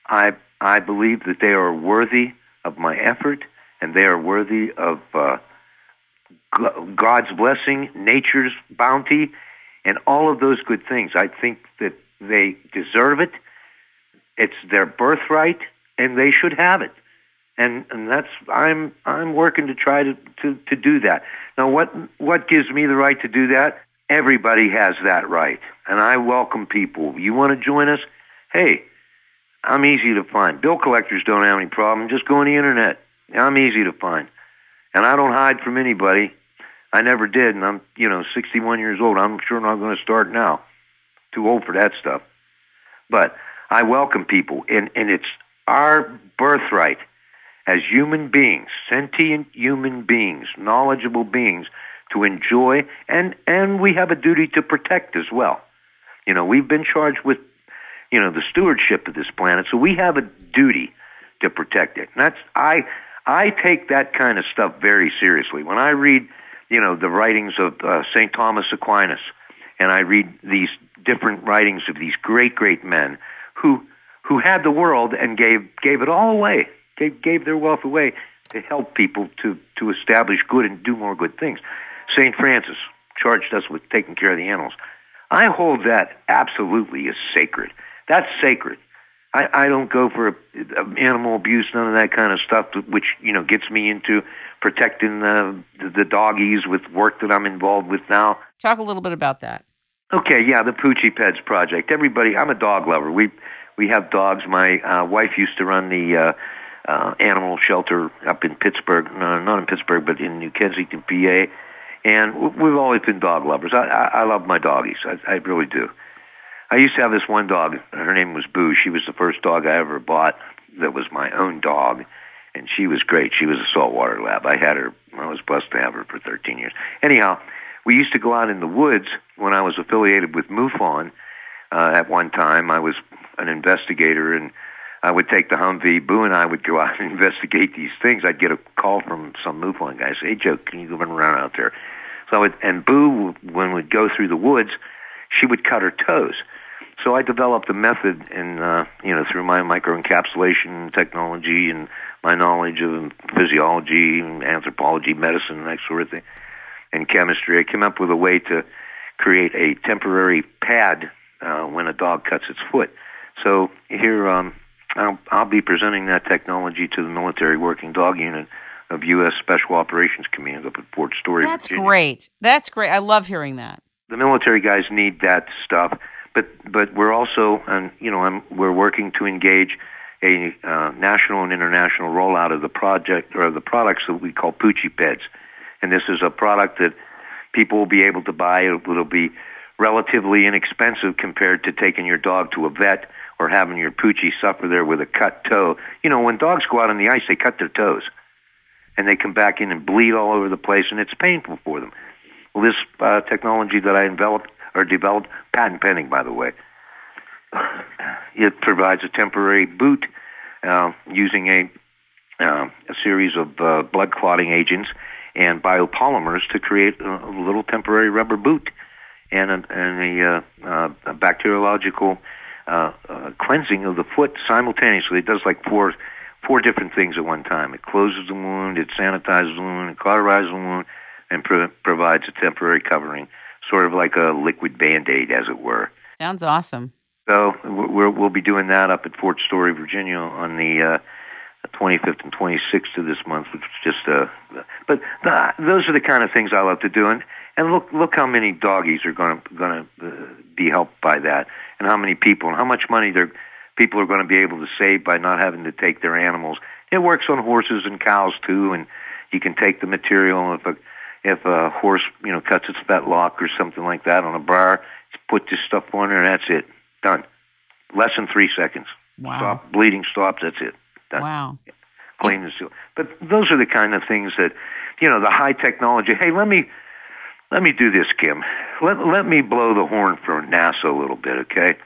I believe that they are worthy of my effort, and they are worthy of God's blessing, nature's bounty, and all of those good things. I think that they deserve it. It's their birthright, and they should have it. And that's I'm working to try to do that. Now, what gives me the right to do that? Everybody has that right, and I welcome people. You want to join us? Hey, I'm easy to find. Bill collectors don't have any problem. Just go on the internet. I'm easy to find, and I don't hide from anybody. I never did, and I'm 61 years old. I'm sure not going to start now. Too old for that stuff. But I welcome people, and it's our birthright as human beings, sentient human beings, knowledgeable beings, to enjoy, and we have a duty to protect as well. We've been charged with, the stewardship of this planet, so we have a duty to protect it. And I take that kind of stuff very seriously. When I read, the writings of St. Thomas Aquinas, and I read these different writings of these great men who had the world and gave it all away, gave their wealth away to help people to establish good and do more good things. St. Francis charged us with taking care of the animals. I hold that absolutely as sacred. That's sacred. I don't go for animal abuse, none of that kind of stuff, which gets me into protecting the doggies with work that I'm involved with now. Talk a little bit about that. Okay, yeah, the Poochie Peds project. Everybody, I'm a dog lover. We have dogs. My wife used to run the animal shelter up in Pittsburgh, not in Pittsburgh, but in New Kensington, PA. And we've always been dog lovers. I love my doggies. I really do. I used to have this one dog. Her name was Boo. She was the first dog I ever bought that was my own dog, and she was great. She was a saltwater lab. I had her. I was blessed to have her for 13 years. Anyhow, we used to go out in the woods when I was affiliated with MUFON. At one time, I was an investigator, and I would take the Humvee. Boo and I would go out and investigate these things. I'd get a call from some MUFON guy, say, "Hey, Joe, can you go run around out there?" So I would, and Boo, when we'd go through the woods, she would cut her toes. So I developed a method, and through my microencapsulation technology and my knowledge of physiology and anthropology, medicine, and that sort of thing, and chemistry, I came up with a way to create a temporary pad when a dog cuts its foot. So here, I'll be presenting that technology to the Military Working Dog Unit of U.S. Special Operations Command up at Fort Story, That's Virginia. great. That's great. I love hearing that. The military guys need that stuff, but we're also, we're working to engage a national and international rollout of the project or the products that we call Poochie Peds, and this is a product that people will be able to buy. It'll be relatively inexpensive compared to taking your dog to a vet or having your Poochie suffer there with a cut toe. You know, when dogs go out on the ice, they cut their toes, and they come back in and bleed all over the place, and it's painful for them. Well, this technology that I developed, patent pending, by the way, it provides a temporary boot using a series of blood clotting agents and biopolymers to create a little temporary rubber boot and a bacteriological cleansing of the foot simultaneously. It does like four different things at one time. It closes the wound, it sanitizes the wound, it cauterizes the wound, and provides a temporary covering, sort of like a liquid Band-Aid, as it were. Sounds awesome. So we'll be doing that up at Fort Story, Virginia, on the 25th and 26th of this month, which is just those are the kind of things I love to do, and look how many doggies are going to be helped by that, and how many people, and how much money people are going to be able to save by not having to take their animals. It works on horses and cows too, and you can take the material if a horse cuts its fetlock or something like that on a bar, put this stuff on there, and that's it, done. Less than 3 seconds. Wow. Stop, bleeding stops, that's it. Done. Wow. Clean and seal. But those are the kind of things that, the high technology. Hey, let me do this, Kim. Let me blow the horn for NASA a little bit, okay?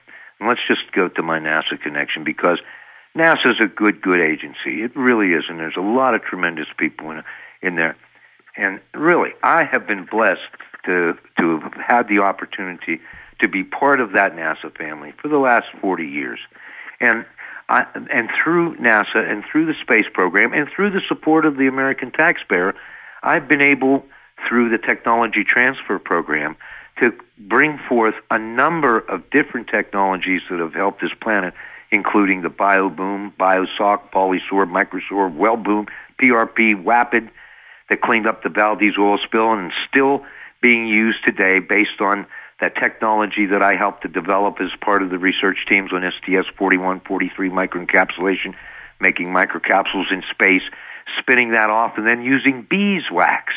And let's just go to my NASA connection, because NASA is a good agency. It really is, and there's a lot of tremendous people in there. And really, I have been blessed to have had the opportunity to be part of that NASA family for the last 40 years. And through NASA and through the space program and through the support of the American taxpayer, I've been able, through the technology transfer program, to bring forth a number of different technologies that have helped this planet, including the BioBoom, BioSok, Poly-Sorbe, Micro-Sorbe, WellBoom, PRP, WAPID, that cleaned up the Valdez oil spill and still being used today based on that technology that I helped to develop as part of the research teams on STS-4143 microencapsulation, making microcapsules in space, spinning that off, and then using beeswax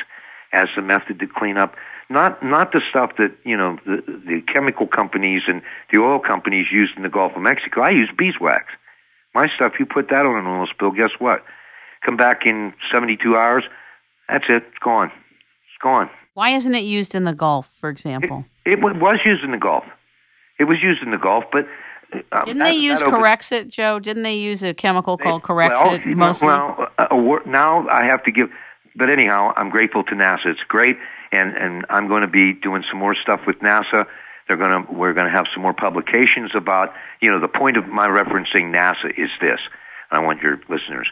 as the method to clean up not the stuff that the chemical companies and the oil companies used in the Gulf of Mexico. I use beeswax. My stuff, you put that on an oil spill, guess what? Come back in 72 hours, that's it. It's gone. It's gone. Why isn't it used in the Gulf, for example? It was used in the Gulf. It was used in the Gulf, but... Didn't they use Corexit, Joe? Didn't they use a chemical called Corexit mostly? Now I have to give... But anyhow, I'm grateful to NASA. It's great, and I'm going to be doing some more stuff with NASA. We're going to have some more publications about... the point of my referencing NASA is this. I want your listeners...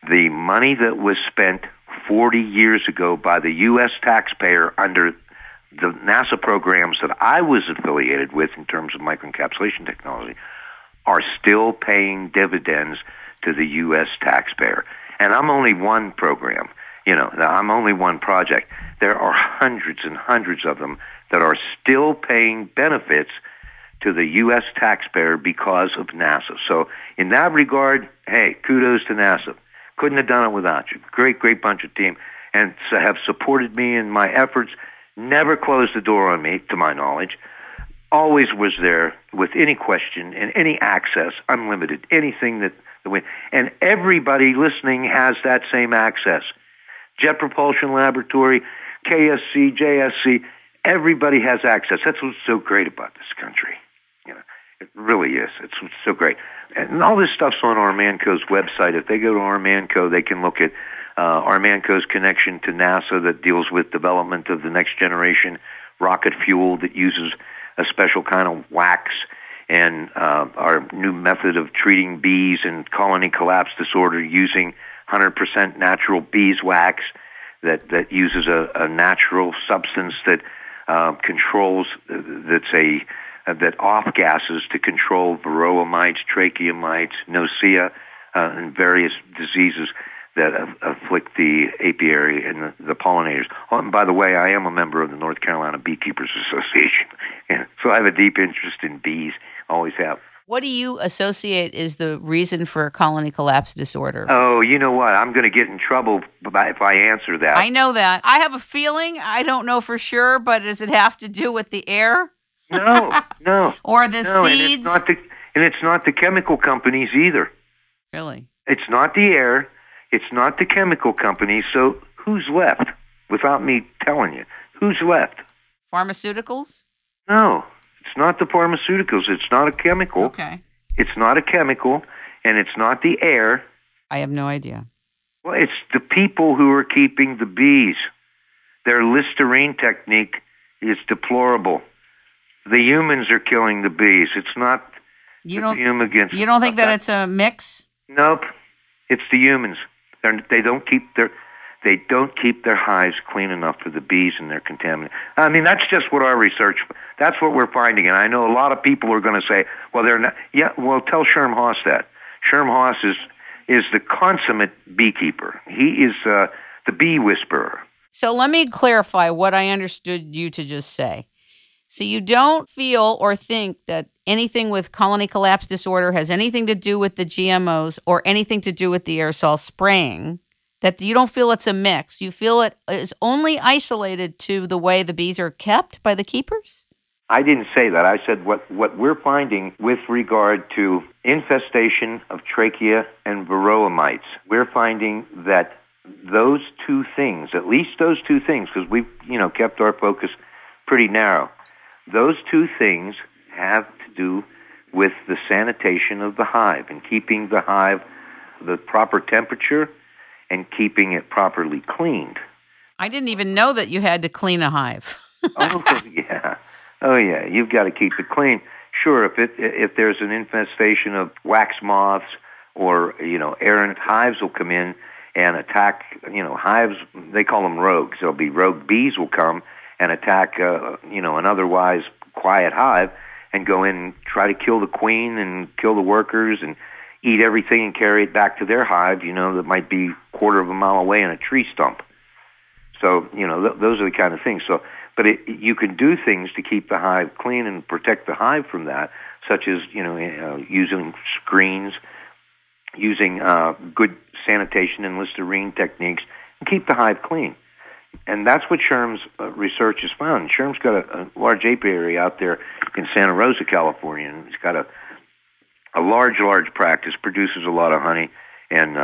The money that was spent 40 years ago by the U.S. taxpayer under the NASA programs that I was affiliated with in terms of microencapsulation technology are still paying dividends to the U.S. taxpayer. And I'm only one program. I'm only one project. There are hundreds and hundreds of them that are still paying benefits to the U.S. taxpayer because of NASA. So in that regard, hey, kudos to NASA. Couldn't have done it without you. Great bunch of team. And have supported me in my efforts, never closed the door on me, to my knowledge. always was there with any question and any access, unlimited, anything that we, and everybody listening has that same access. Jet Propulsion Laboratory, KSC, JSC, everybody has access. That's what's so great about this country. You know, it really is. It's so great. And all this stuff's on Armanco's website. If they go to Armanco, they can look at Armanco's connection to NASA that deals with development of the next generation rocket fuel that uses a special kind of wax, and our new method of treating bees and colony collapse disorder using 100% natural beeswax that uses a natural substance that controls, that off gases to control varroa mites, trachea mites, nosea, and various diseases that afflict the apiary and the pollinators. Oh, and by the way, I am a member of the North Carolina Beekeepers Association, and so I have a deep interest in bees, always have. What do you associate is the reason for colony collapse disorder? Oh, you know what? I'm going to get in trouble if I answer that. I know that. I have a feeling. I don't know for sure, but does it have to do with the air? No. Or the seeds? And it's not the chemical companies either. Really? It's not the air. It's not the chemical companies. So who's left? Without me telling you, who's left? Pharmaceuticals? No. It's not the pharmaceuticals. It's not a chemical. Okay. It's not a chemical, and it's not the air. I have no idea. Well, it's the people who are keeping the bees. Their Listerine technique is deplorable. The humans are killing the bees. It's not you the human against. You don't think that it's a mix? Nope. It's the humans. They don't keep their hives clean enough for the bees, and they're contaminated. I mean, that's just what our research. That's what we're finding, and I know a lot of people are going to say, "Well, they're not." Yeah, well, tell Sherm Haas that. Sherm Haas is the consummate beekeeper. He is the bee whisperer. So let me clarify what I understood you to just say. So you don't feel or think that anything with colony collapse disorder has anything to do with the GMOs or anything to do with the aerosol spraying, that you don't feel it's a mix. You feel it is only isolated to the way the bees are kept by the keepers? I didn't say that. I said what we're finding with regard to infestation of trachea and varroa mites. We're finding that those two things, at least those two things, because we've kept our focus pretty narrow, those two things have to do with the sanitation of the hive and keeping the hive the proper temperature and keeping it properly cleaned. I didn't even know that you had to clean a hive. Oh yeah, you've got to keep it clean. Sure, if there's an infestation of wax moths or errant hives will come in and attack hives. They call them rogues. There'll be rogue bees will come and attack an otherwise quiet hive and go in and try to kill the queen and kill the workers and eat everything and carry it back to their hive, that might be a quarter of a mile away in a tree stump. So, those are the kind of things. So, but you can do things to keep the hive clean and protect the hive from that, such as, using screens, using good sanitation and Listerine techniques, and keep the hive clean. And that's what Sherm's research has found. Sherm's got a large apiary out there in Santa Rosa, California, and he's got a large practice, produces a lot of honey, and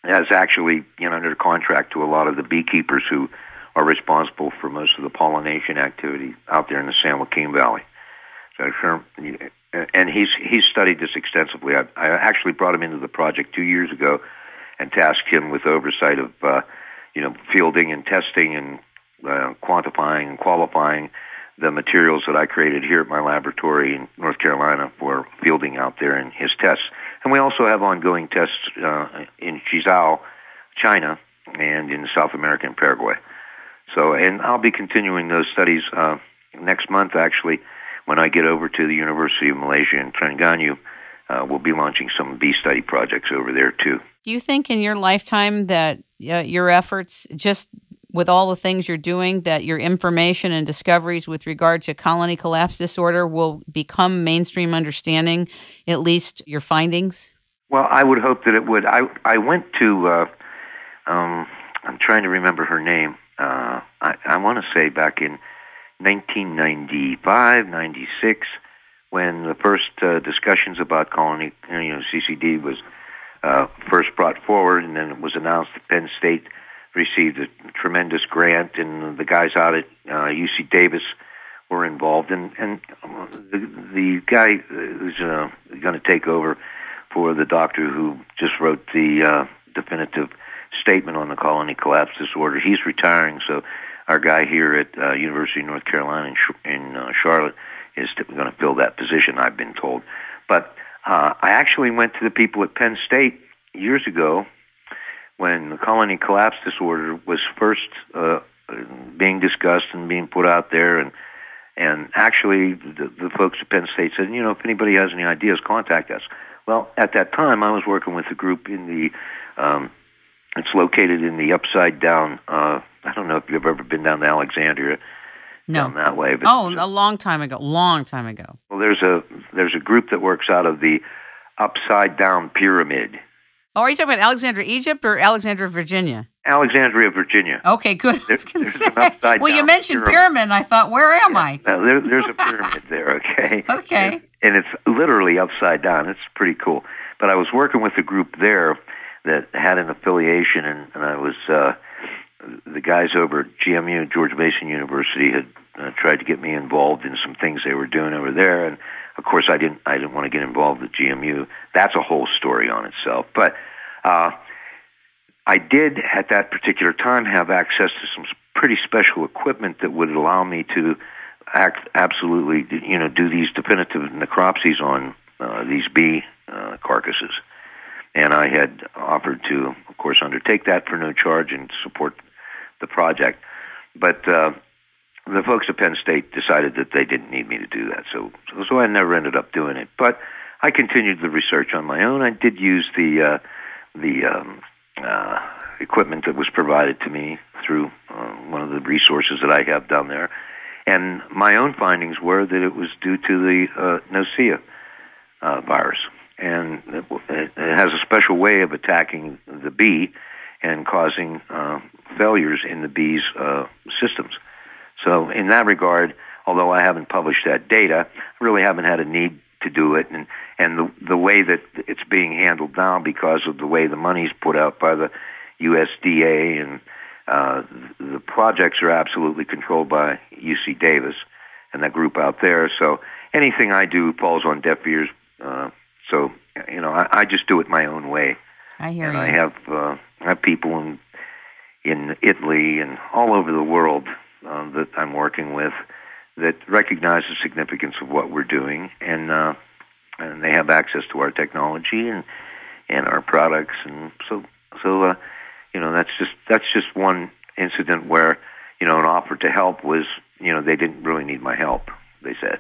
has actually under contract to a lot of the beekeepers who are responsible for most of the pollination activity out there in the San Joaquin Valley. So Sherm, and he's studied this extensively. I actually brought him into the project 2 years ago and tasked him with oversight of fielding and testing and quantifying and qualifying the materials that I created here at my laboratory in North Carolina for fielding out there in his tests. And we also have ongoing tests in Chizhou, China, and in South America and Paraguay. So, and I'll be continuing those studies next month, actually, when I get over to the University of Malaysia in Terengganu. We'll be launching some bee study projects over there, too. Do you think in your lifetime that your efforts, just with all the things you're doing, that your information and discoveries with regard to colony collapse disorder will become mainstream understanding, at least your findings? Well, I would hope that it would. I went to, I'm trying to remember her name. I want to say back in 1995, 96, when the first discussions about colony, CCD was first brought forward, and then it was announced that Penn State received a tremendous grant, and the guys out at UC Davis were involved, and the guy who's going to take over for the doctor who just wrote the definitive statement on the colony collapse disorder, he's retiring, so our guy here at University of North Carolina in Charlotte is going to fill that position, I've been told. But I actually went to the people at Penn State years ago when the colony collapse disorder was first being discussed and being put out there, and actually the folks at Penn State said, if anybody has any ideas, contact us. Well, at that time, I was working with a group in the, it's located in the upside down, I don't know if you've ever been down to Alexandria. No. Down that way. But a long time ago. Well, there's a group that works out of the upside down pyramid. Oh, are you talking about Alexandria, Egypt, or Alexandria, Virginia? Alexandria, Virginia. Okay, good. I was going to say. Well, you mentioned pyramid, and I thought, where am I? Now, there's a pyramid there, okay? Okay. And it's literally upside down. It's pretty cool. But I was working with a group there that had an affiliation, and I was the guys over at GMU, George Mason University, had tried to get me involved in some things they were doing over there, and of course I didn't want to get involved with GMU. That's a whole story on itself. But I did at that particular time have access to some pretty special equipment that would allow me to absolutely do these definitive necropsies on these bee carcasses. And I had offered to, of course, undertake that for no charge and support the project. But the folks at Penn State decided that they didn't need me to do that, so I never ended up doing it. But I continued the research on my own. I did use the equipment that was provided to me through one of the resources that I have down there. And my own findings were that it was due to the Nosea virus. And it has a special way of attacking the bee and causing failures in the bee's systems. So in that regard, although I haven't published that data, I really haven't had a need to do it. And the way that it's being handled now, because of the way the money's put out by the USDA, and the projects are absolutely controlled by UC Davis and that group out there. So anything I do falls on deaf ears. So I just do it my own way. I hear you. I have people in Italy and all over the world that I'm working with that recognize the significance of what we're doing, and they have access to our technology and our products, and so that's just one incident where an offer to help was they didn't really need my help, they said.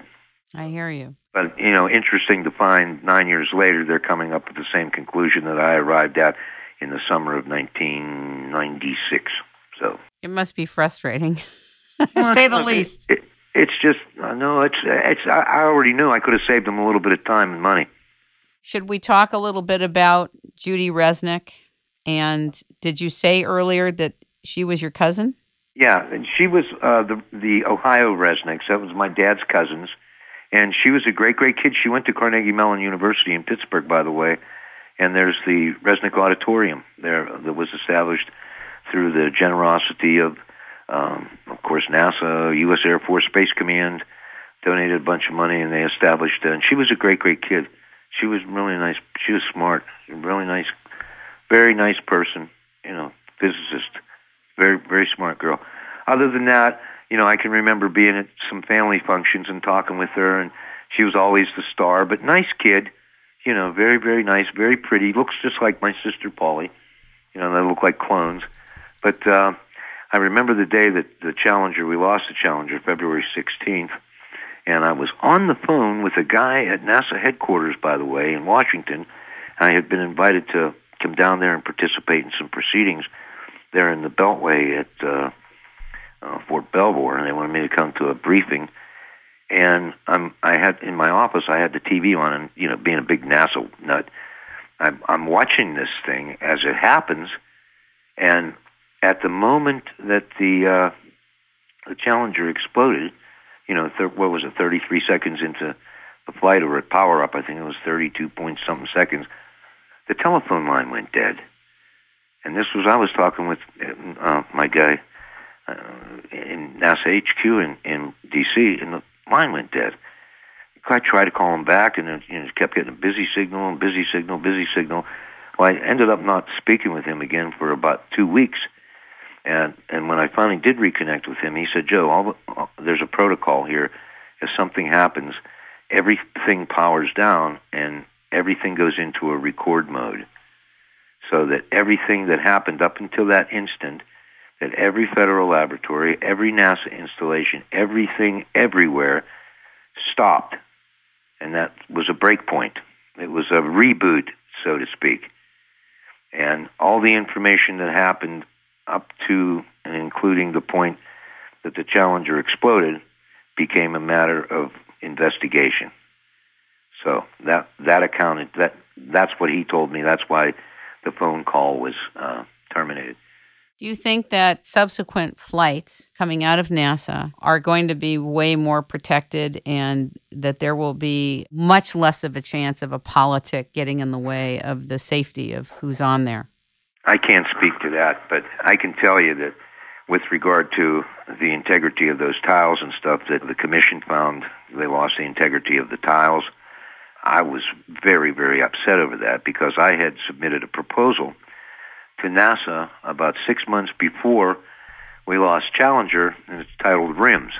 I hear you. But interesting to find 9 years later they're coming up with the same conclusion that I arrived at in the summer of 1996. So it must be frustrating, to say the least. It's just I already knew I could have saved them a little bit of time and money. Should we talk a little bit about Judy Resnick? And did you say earlier that she was your cousin? Yeah, and she was the Ohio Resnicks. That was my dad's cousins. And she was a great, great kid. She went to Carnegie Mellon University in Pittsburgh, by the way. And there's the Resnick Auditorium there that was established through the generosity of course, NASA, U.S. Air Force Space Command donated a bunch of money, and they established it. And she was a great, great kid. She was really nice. She was smart, really nice, very nice person, physicist, very, very smart girl. Other than that, I can remember being at some family functions and talking with her, and she was always the star, but nice kid, very, very nice, very pretty, looks just like my sister Polly. They look like clones. But I remember the day that we lost the Challenger, February 16th, and I was on the phone with a guy at NASA headquarters, by the way, in Washington. I had been invited to come down there and participate in some proceedings there in the Beltway at Fort Belvoir, and they wanted me to come to a briefing. And I had in my office, I had the TV on, and being a big NASA nut, I'm watching this thing as it happens, and at the moment that the Challenger exploded, what was it, 33 seconds into the flight, or at power up, I think it was 32 point something seconds, the telephone line went dead. And I was talking with my guy in NASA HQ in D.C., and the line went dead. I tried to call him back, and it kept getting a busy signal and busy signal, busy signal. Well, I ended up not speaking with him again for about 2 weeks. And when I finally did reconnect with him, he said, Joe, there's a protocol here. If something happens, everything powers down and everything goes into a record mode. So that everything that happened up until that instant, that every federal laboratory, every NASA installation, everything everywhere stopped. And that was a break point. It was a reboot, so to speak. And all the information that happened up to and including the point that the Challenger exploded became a matter of investigation. So that accounted, that's what he told me. That's why the phone call was terminated. Do you think that subsequent flights coming out of NASA are going to be way more protected and that there will be much less of a chance of a politic getting in the way of the safety of who's on there? I can't speak to that, but I can tell you that with regard to the integrity of those tiles and stuff, that the commission found they lost the integrity of the tiles. I was very, very upset over that because I had submitted a proposal to NASA about 6 months before we lost Challenger, and it's titled RIMS.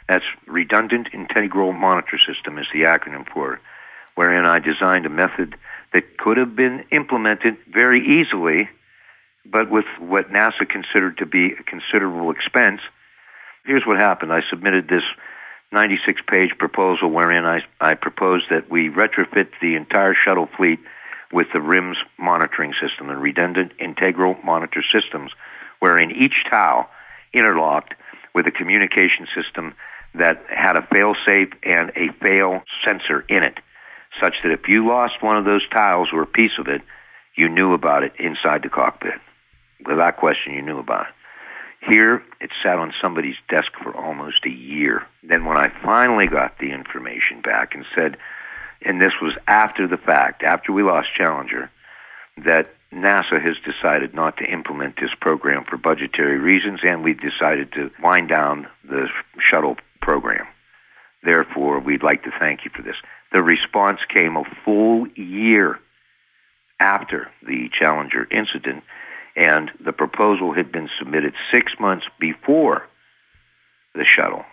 That's Redundant Integral Monitor System is the acronym for it, wherein I designed a method that could have been implemented very easily, but with what NASA considered to be a considerable expense. Here's what happened. I submitted this 96-page proposal wherein I proposed that we retrofit the entire shuttle fleet with the RIMS monitoring system, the Redundant Integral Monitor Systems, wherein each tile interlocked with a communication system that had a fail-safe and a fail sensor in it, such that if you lost one of those tiles or a piece of it, you knew about it inside the cockpit. Without question, you knew about it. Here, it sat on somebody's desk for almost a year. Then when I finally got the information back and said, and this was after the fact, after we lost Challenger, that NASA has decided not to implement this program for budgetary reasons, and we've decided to wind down the shuttle program. Therefore, we'd like to thank you for this. The response came a full year after the Challenger incident, and the proposal had been submitted 6 months before the shuttle.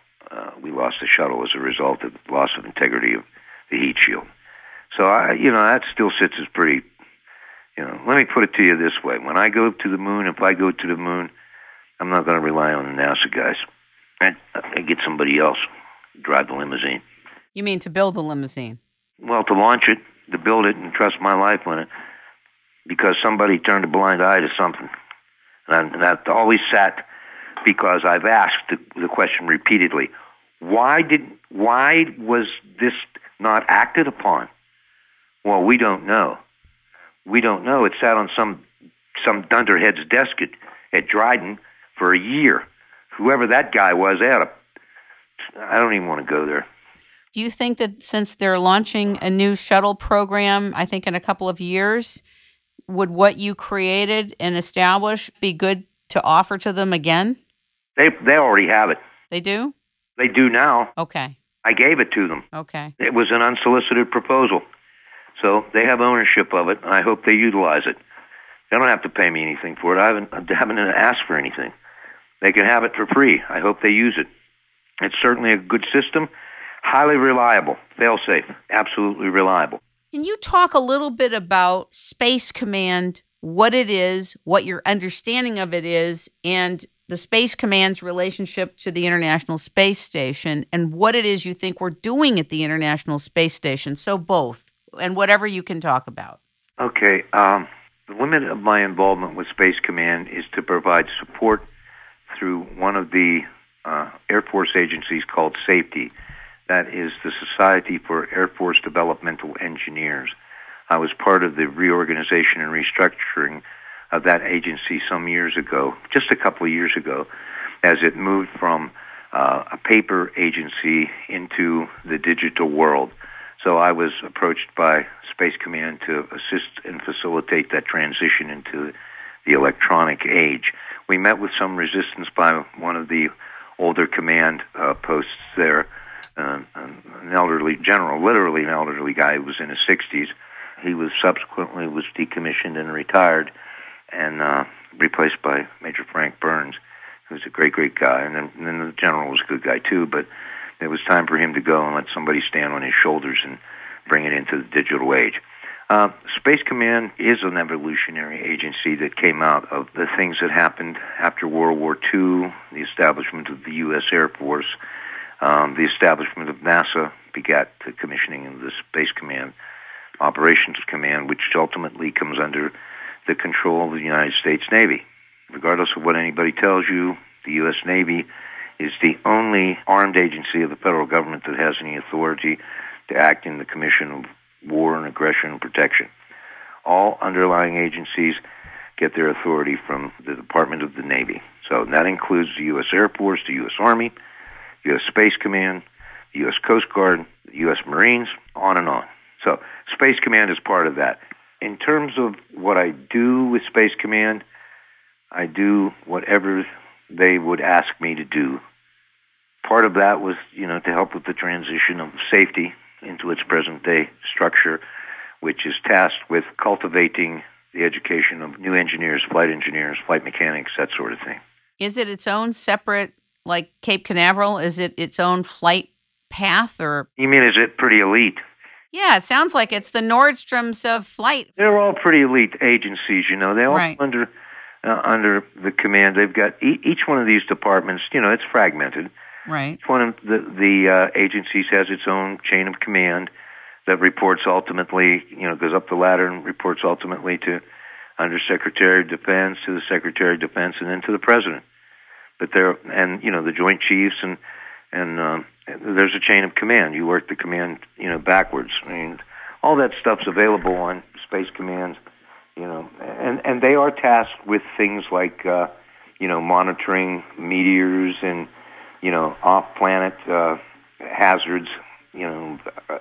We lost the shuttle as a result of loss of integrity of the heat shield. So, that still sits as pretty, let me put it to you this way. When I go to the moon, if I go to the moon, I'm not going to rely on the NASA guys. I get somebody else to drive the limousine. You mean to build the limousine? Well, to launch it, to build it, and trust my life on it, because somebody turned a blind eye to something. And that always sat because I've asked the question repeatedly, why was this not acted upon? Well, we don't know. We don't know. It sat on some dunderhead's desk at Dryden for a year. Whoever that guy was, I don't even want to go there. Do you think that since they're launching a new shuttle program, I think in a couple of years, would what you created and established be good to offer to them again? They already have it. They do? They do now. Okay. I gave it to them. Okay. It was an unsolicited proposal. So they have ownership of it. I hope they utilize it. They don't have to pay me anything for it. I haven't asked for anything. They can have it for free. I hope they use it. It's certainly a good system, highly reliable, fail-safe, absolutely reliable. Can you talk a little bit about Space Command, what it is, what your understanding of it is, and the Space Command's relationship to the International Space Station, and what it is you think we're doing at the International Space Station? So both, and whatever you can talk about. Okay. The limit of my involvement with Space Command is to provide support through one of the Air Force agencies called SAFETY. That is the Society for Air Force Developmental Engineers. I was part of the reorganization and restructuring of that agency some years ago, just a couple of years ago, as it moved from a paper agency into the digital world. So I was approached by Space Command to assist and facilitate that transition into the electronic age. We met with some resistance by one of the older command posts there, an elderly general, literally an elderly guy who was in his 60s. He was subsequently decommissioned and retired, and replaced by Major Frank Burns, who's a great, great guy. And then the general was a good guy too, but it was time for him to go and let somebody stand on his shoulders and bring it into the digital age. Space Command is an evolutionary agency that came out of the things that happened after World War II, the establishment of the U.S. Air Force, the establishment of NASA begat the commissioning of the Space Command Operations Command, which ultimately comes under the control of the United States Navy. Regardless of what anybody tells you, the U.S. Navy is the only armed agency of the federal government that has any authority to act in the commission of war and aggression and protection. All underlying agencies get their authority from the Department of the Navy. So that includes the U.S. Air Force, the U.S. Army, U.S. Space Command, the U.S. Coast Guard, the U.S. Marines, on and on. So Space Command is part of that. In terms of what I do with Space Command, I do whatever they would ask me to do. Part of that was, to help with the transition of safety into its present-day structure, which is tasked with cultivating the education of new engineers, flight mechanics, that sort of thing. Is it its own separate, like Cape Canaveral? Is it its own flight path? Or You mean, is it pretty elite? Yeah, it sounds like it's the Nordstroms of flight. They're all pretty elite agencies, They all right. under the command. They've got each one of these departments, it's fragmented. Right. Each one of the agencies has its own chain of command that reports ultimately, goes up the ladder and reports ultimately to Undersecretary of Defense, to the Secretary of Defense, and then to the President. But the Joint Chiefs and there's a chain of command. You work the command, backwards. I mean, all that stuff's available on Space Command, and they are tasked with things like, monitoring meteors and, off-planet hazards,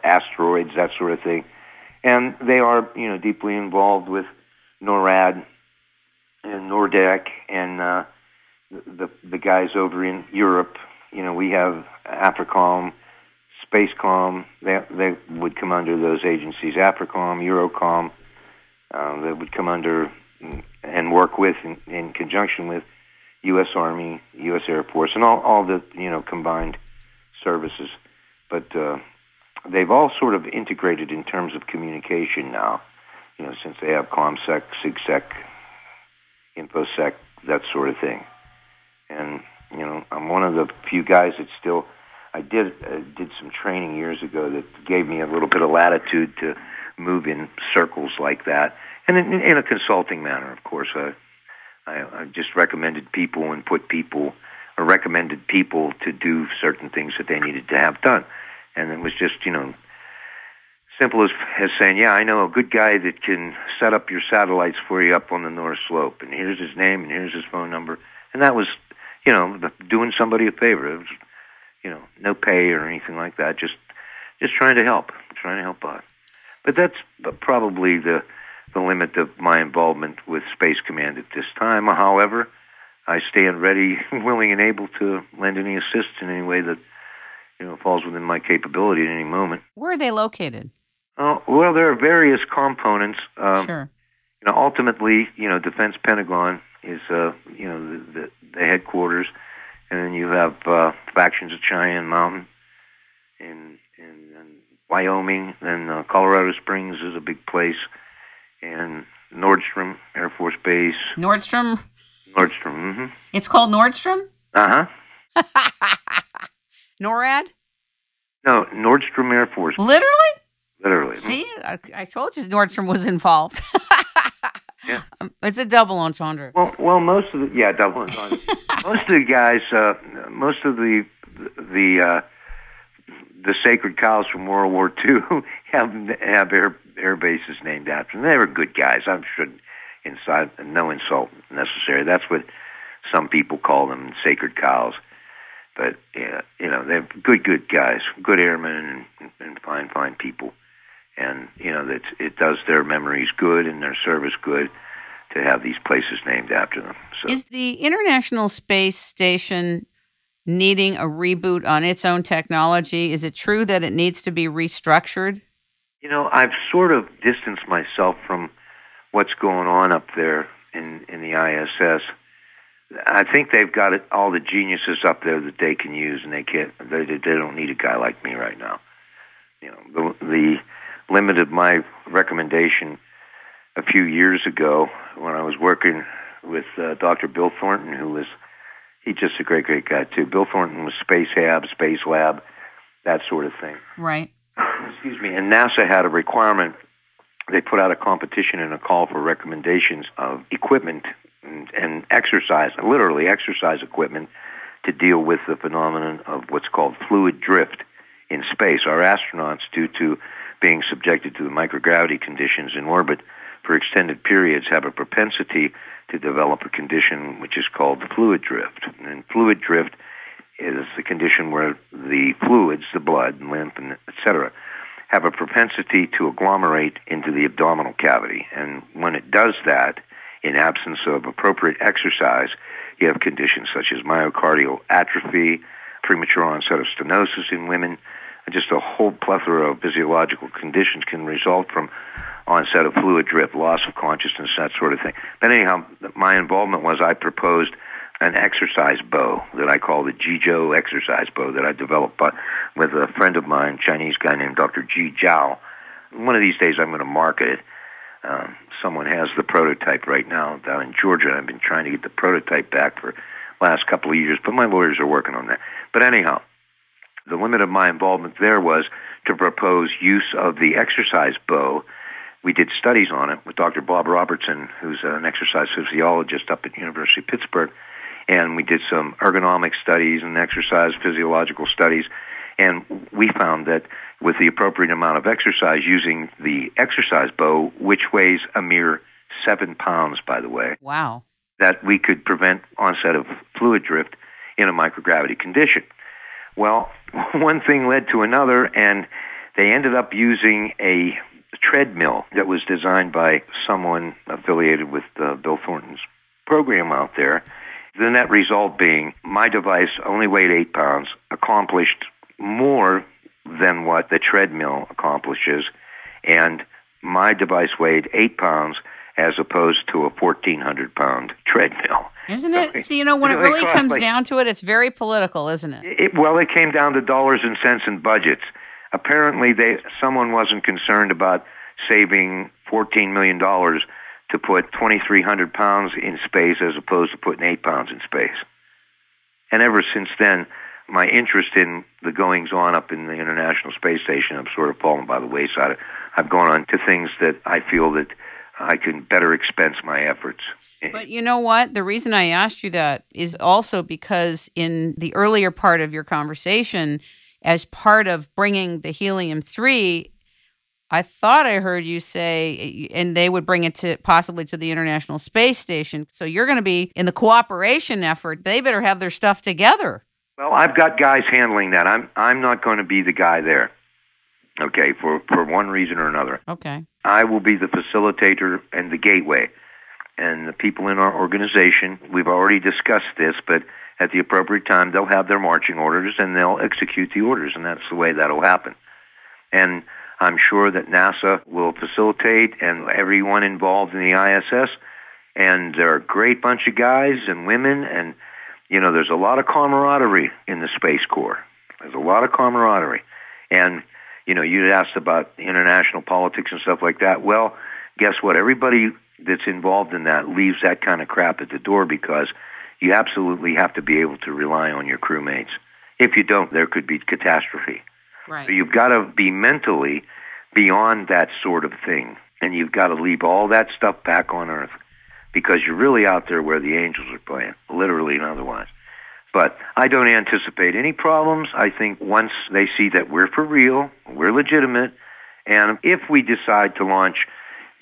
asteroids, that sort of thing. And they are, deeply involved with NORAD and NORDEC and the guys over in Europe. We have AFRICOM, SpaceCom. They would come under those agencies. AFRICOM, Eurocom, they would come under and work with in conjunction with U.S. Army, U.S. Air Force, and all the combined services. But they've all sort of integrated in terms of communication now. Since they have ComSec, SigSec, InfoSec, that sort of thing. And I'm one of the few guys that still. I did some training years ago that gave me a little bit of latitude to move in circles like that, and in a consulting manner, of course. I just recommended people and recommended people to do certain things that they needed to have done, and it was just simple as saying, yeah, I know a good guy that can set up your satellites for you up on the North Slope, and here's his name and here's his phone number, and that was doing somebody a favor. It was, no pay or anything like that. Just trying to help out. But that's probably the limit of my involvement with Space Command at this time. However, I stand ready, willing, and able to lend any assistance in any way that falls within my capability at any moment. Where are they located? Well, there are various components. Sure. Ultimately, Defense Pentagon is the headquarters. And then you have factions of Cheyenne Mountain in Wyoming, and Colorado Springs is a big place, and Nordstrom Air Force Base. Nordstrom? Nordstrom, mm-hmm. It's called Nordstrom? Uh-huh. NORAD? No, Nordstrom Air Force. Literally? Literally. See, I told you Nordstrom was involved. Yeah. It's a double entendre. Well, most of the double entendre. Most of the guys, most of the sacred cows from World War II have air bases named after them. They were good guys. I'm sure, no insult necessary. That's what some people call them, sacred cows. But yeah, they're good guys, good airmen, and fine people. And it does their memories good and their service good to have these places named after them. So, is the International Space Station needing a reboot on its own technology? Is it true that it needs to be restructured? I've sort of distanced myself from what's going on up there in the ISS. I think they've got all the geniuses up there that they can use, and they don't need a guy like me right now. The limit of my recommendation a few years ago when I was working with Dr. Bill Thornton, he's just a great guy too. Bill Thornton was Space Hab, Space Lab, that sort of thing. Right. Excuse me. And NASA had a requirement. They put out a competition and a call for recommendations of equipment and exercise, literally exercise equipment, to deal with the phenomenon of what's called fluid drift in space. Our astronauts, due to being subjected to the microgravity conditions in orbit for extended periods, have a propensity to develop a condition which is called fluid drift. And fluid drift is the condition where the fluids, the blood, lymph, and etc., have a propensity to agglomerate into the abdominal cavity. And when it does that, in absence of appropriate exercise, you have conditions such as myocardial atrophy, premature onset of stenosis in women, and just a whole plethora of physiological conditions can result from onset of fluid drift, loss of consciousness, that sort of thing. But anyhow, my involvement was I proposed an exercise bow that I call the Jijo exercise bow that I developed with a friend of mine, Chinese guy named Dr. Ji Zhao. One of these days I'm going to market it. Someone has the prototype right now down in Georgia. I've been trying to get the prototype back for the last couple of years, but my lawyers are working on that. But anyhow, the limit of my involvement there was to propose use of the exercise bow. We did studies on it with Dr. Bob Robertson, who's an exercise physiologist up at University of Pittsburgh, and we did some ergonomic studies and exercise physiological studies, and we found that with the appropriate amount of exercise using the exercise bow, which weighs a mere 7 pounds, by the way. Wow. That we could prevent onset of fluid drift in a microgravity condition. Well, one thing led to another, and they ended up using a treadmill that was designed by someone affiliated with Bill Thornton's program out there. The net result being my device only weighed 8 pounds, accomplished more than what the treadmill accomplishes, and my device weighed 8 pounds as opposed to a 1,400-pound treadmill. Isn't it? So, when it really comes down to it, it's very political, isn't it? It came down to dollars and cents and budgets. Apparently, someone wasn't concerned about saving $14 million to put 2,300 pounds in space as opposed to putting 8 pounds in space. And ever since then, my interest in the goings-on up in the International Space Station have sort of fallen by the wayside. I've gone on to things that I feel that I can better expense my efforts. But you know what? The reason I asked you that is also because in the earlier part of your conversation, as part of bringing the helium-3, I thought I heard you say, and they would bring it possibly to the International Space Station. So you're going to be in the cooperation effort. They better have their stuff together. Well, I've got guys handling that. I'm not going to be the guy there, okay, for one reason or another. Okay. I will be the facilitator and the gateway. And the people in our organization, we've already discussed this, but at the appropriate time, they'll have their marching orders and they'll execute the orders, and that's the way that'll happen. And I'm sure that NASA will facilitate and everyone involved in the ISS, and they're a great bunch of guys and women, and, there's a lot of camaraderie in the Space Corps. There's a lot of camaraderie. And, you'd asked about international politics and stuff like that. Well, guess what? Everybody that's involved in that leaves that kind of crap at the door because you absolutely have to be able to rely on your crewmates. If you don't, there could be catastrophe. Right. So you've got to be mentally beyond that sort of thing, and you've got to leave all that stuff back on Earth because you're really out there where the angels are playing, literally and otherwise. But I don't anticipate any problems. I think once they see that we're for real, we're legitimate, and if we decide to launch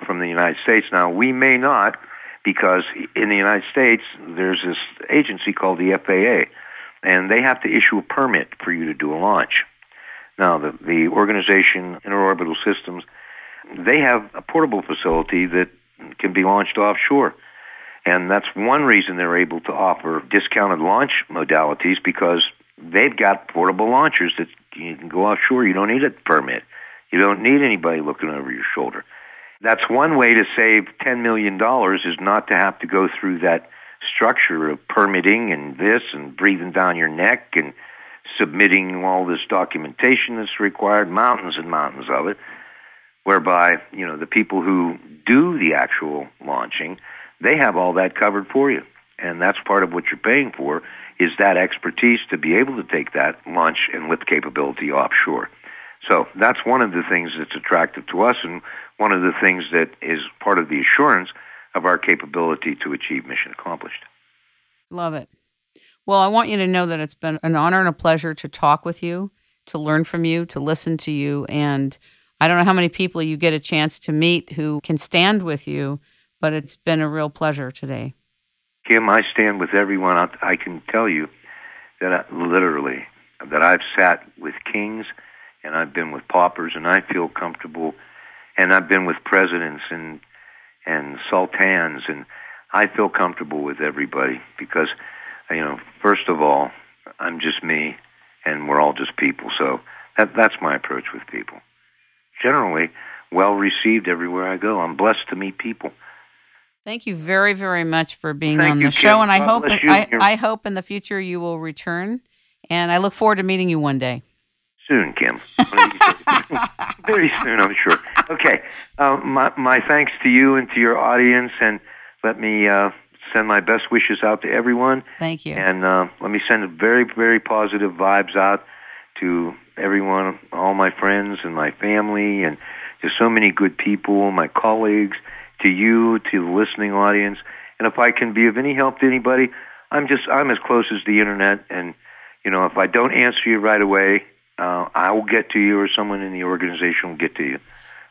from the United States now, we may not, because in the United States, there's this agency called the FAA, and they have to issue a permit for you to do a launch. Now, the organization, Interorbital Systems, they have a portable facility that can be launched offshore. And that's one reason they're able to offer discounted launch modalities, because they've got portable launchers that you can go offshore. You don't need a permit. You don't need anybody looking over your shoulder. That's one way to save $10 million, is not to have to go through that structure of permitting and this and breathing down your neck and submitting all this documentation that's required, mountains and mountains of it, whereby, the people who do the actual launching, they have all that covered for you. And that's part of what you're paying for, is that expertise to be able to take that launch and lift capability offshore. So that's one of the things that's attractive to us, and one of the things that is part of the assurance of our capability to achieve mission accomplished. Love it. Well, I want you to know that it's been an honor and a pleasure to talk with you, to learn from you, to listen to you. And I don't know how many people you get a chance to meet who can stand with you, but it's been a real pleasure today. Kim, I stand with everyone. I can tell you that that I've sat with kings, and I've been with paupers, and I feel comfortable, and I've been with presidents and sultans, and I feel comfortable with everybody because, first of all, I'm just me, and we're all just people. So that's my approach with people. Generally, well received everywhere I go. I'm blessed to meet people. Thank you very, very much for being Thank on you, the show, Kim. and I God hope in the future you will return, and I look forward to meeting you one day. Soon, Kim. Very soon, I'm sure. Okay. My thanks to you and to your audience, and let me send my best wishes out to everyone. Thank you. And let me send very, very positive vibes out to everyone, all my friends and my family, and to so many good people, my colleagues, to you, to the listening audience. And if I can be of any help to anybody, I'm as close as the internet. And, if I don't answer you right away, I will get to you, or someone in the organization will get to you.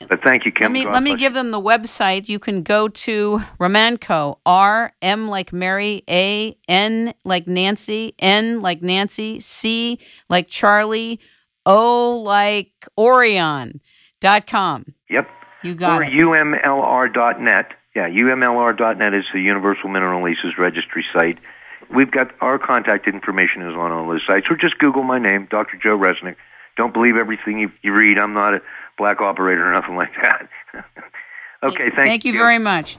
But thank you, Kim. Let me give them the website. You can go to Ramanco, R-M like Mary, A-N like Nancy, N like Nancy, C like Charlie, O like Orion.com. Yep. You got it. Or UMLR.net. Yeah, UMLR.net is the Universal Mineral Leases Registry site. We've got our contact information is on all those sites. Or just Google my name, Dr. Joe Resnick. Don't believe everything you read. I'm not a black operator or nothing like that. Okay, thank you very much.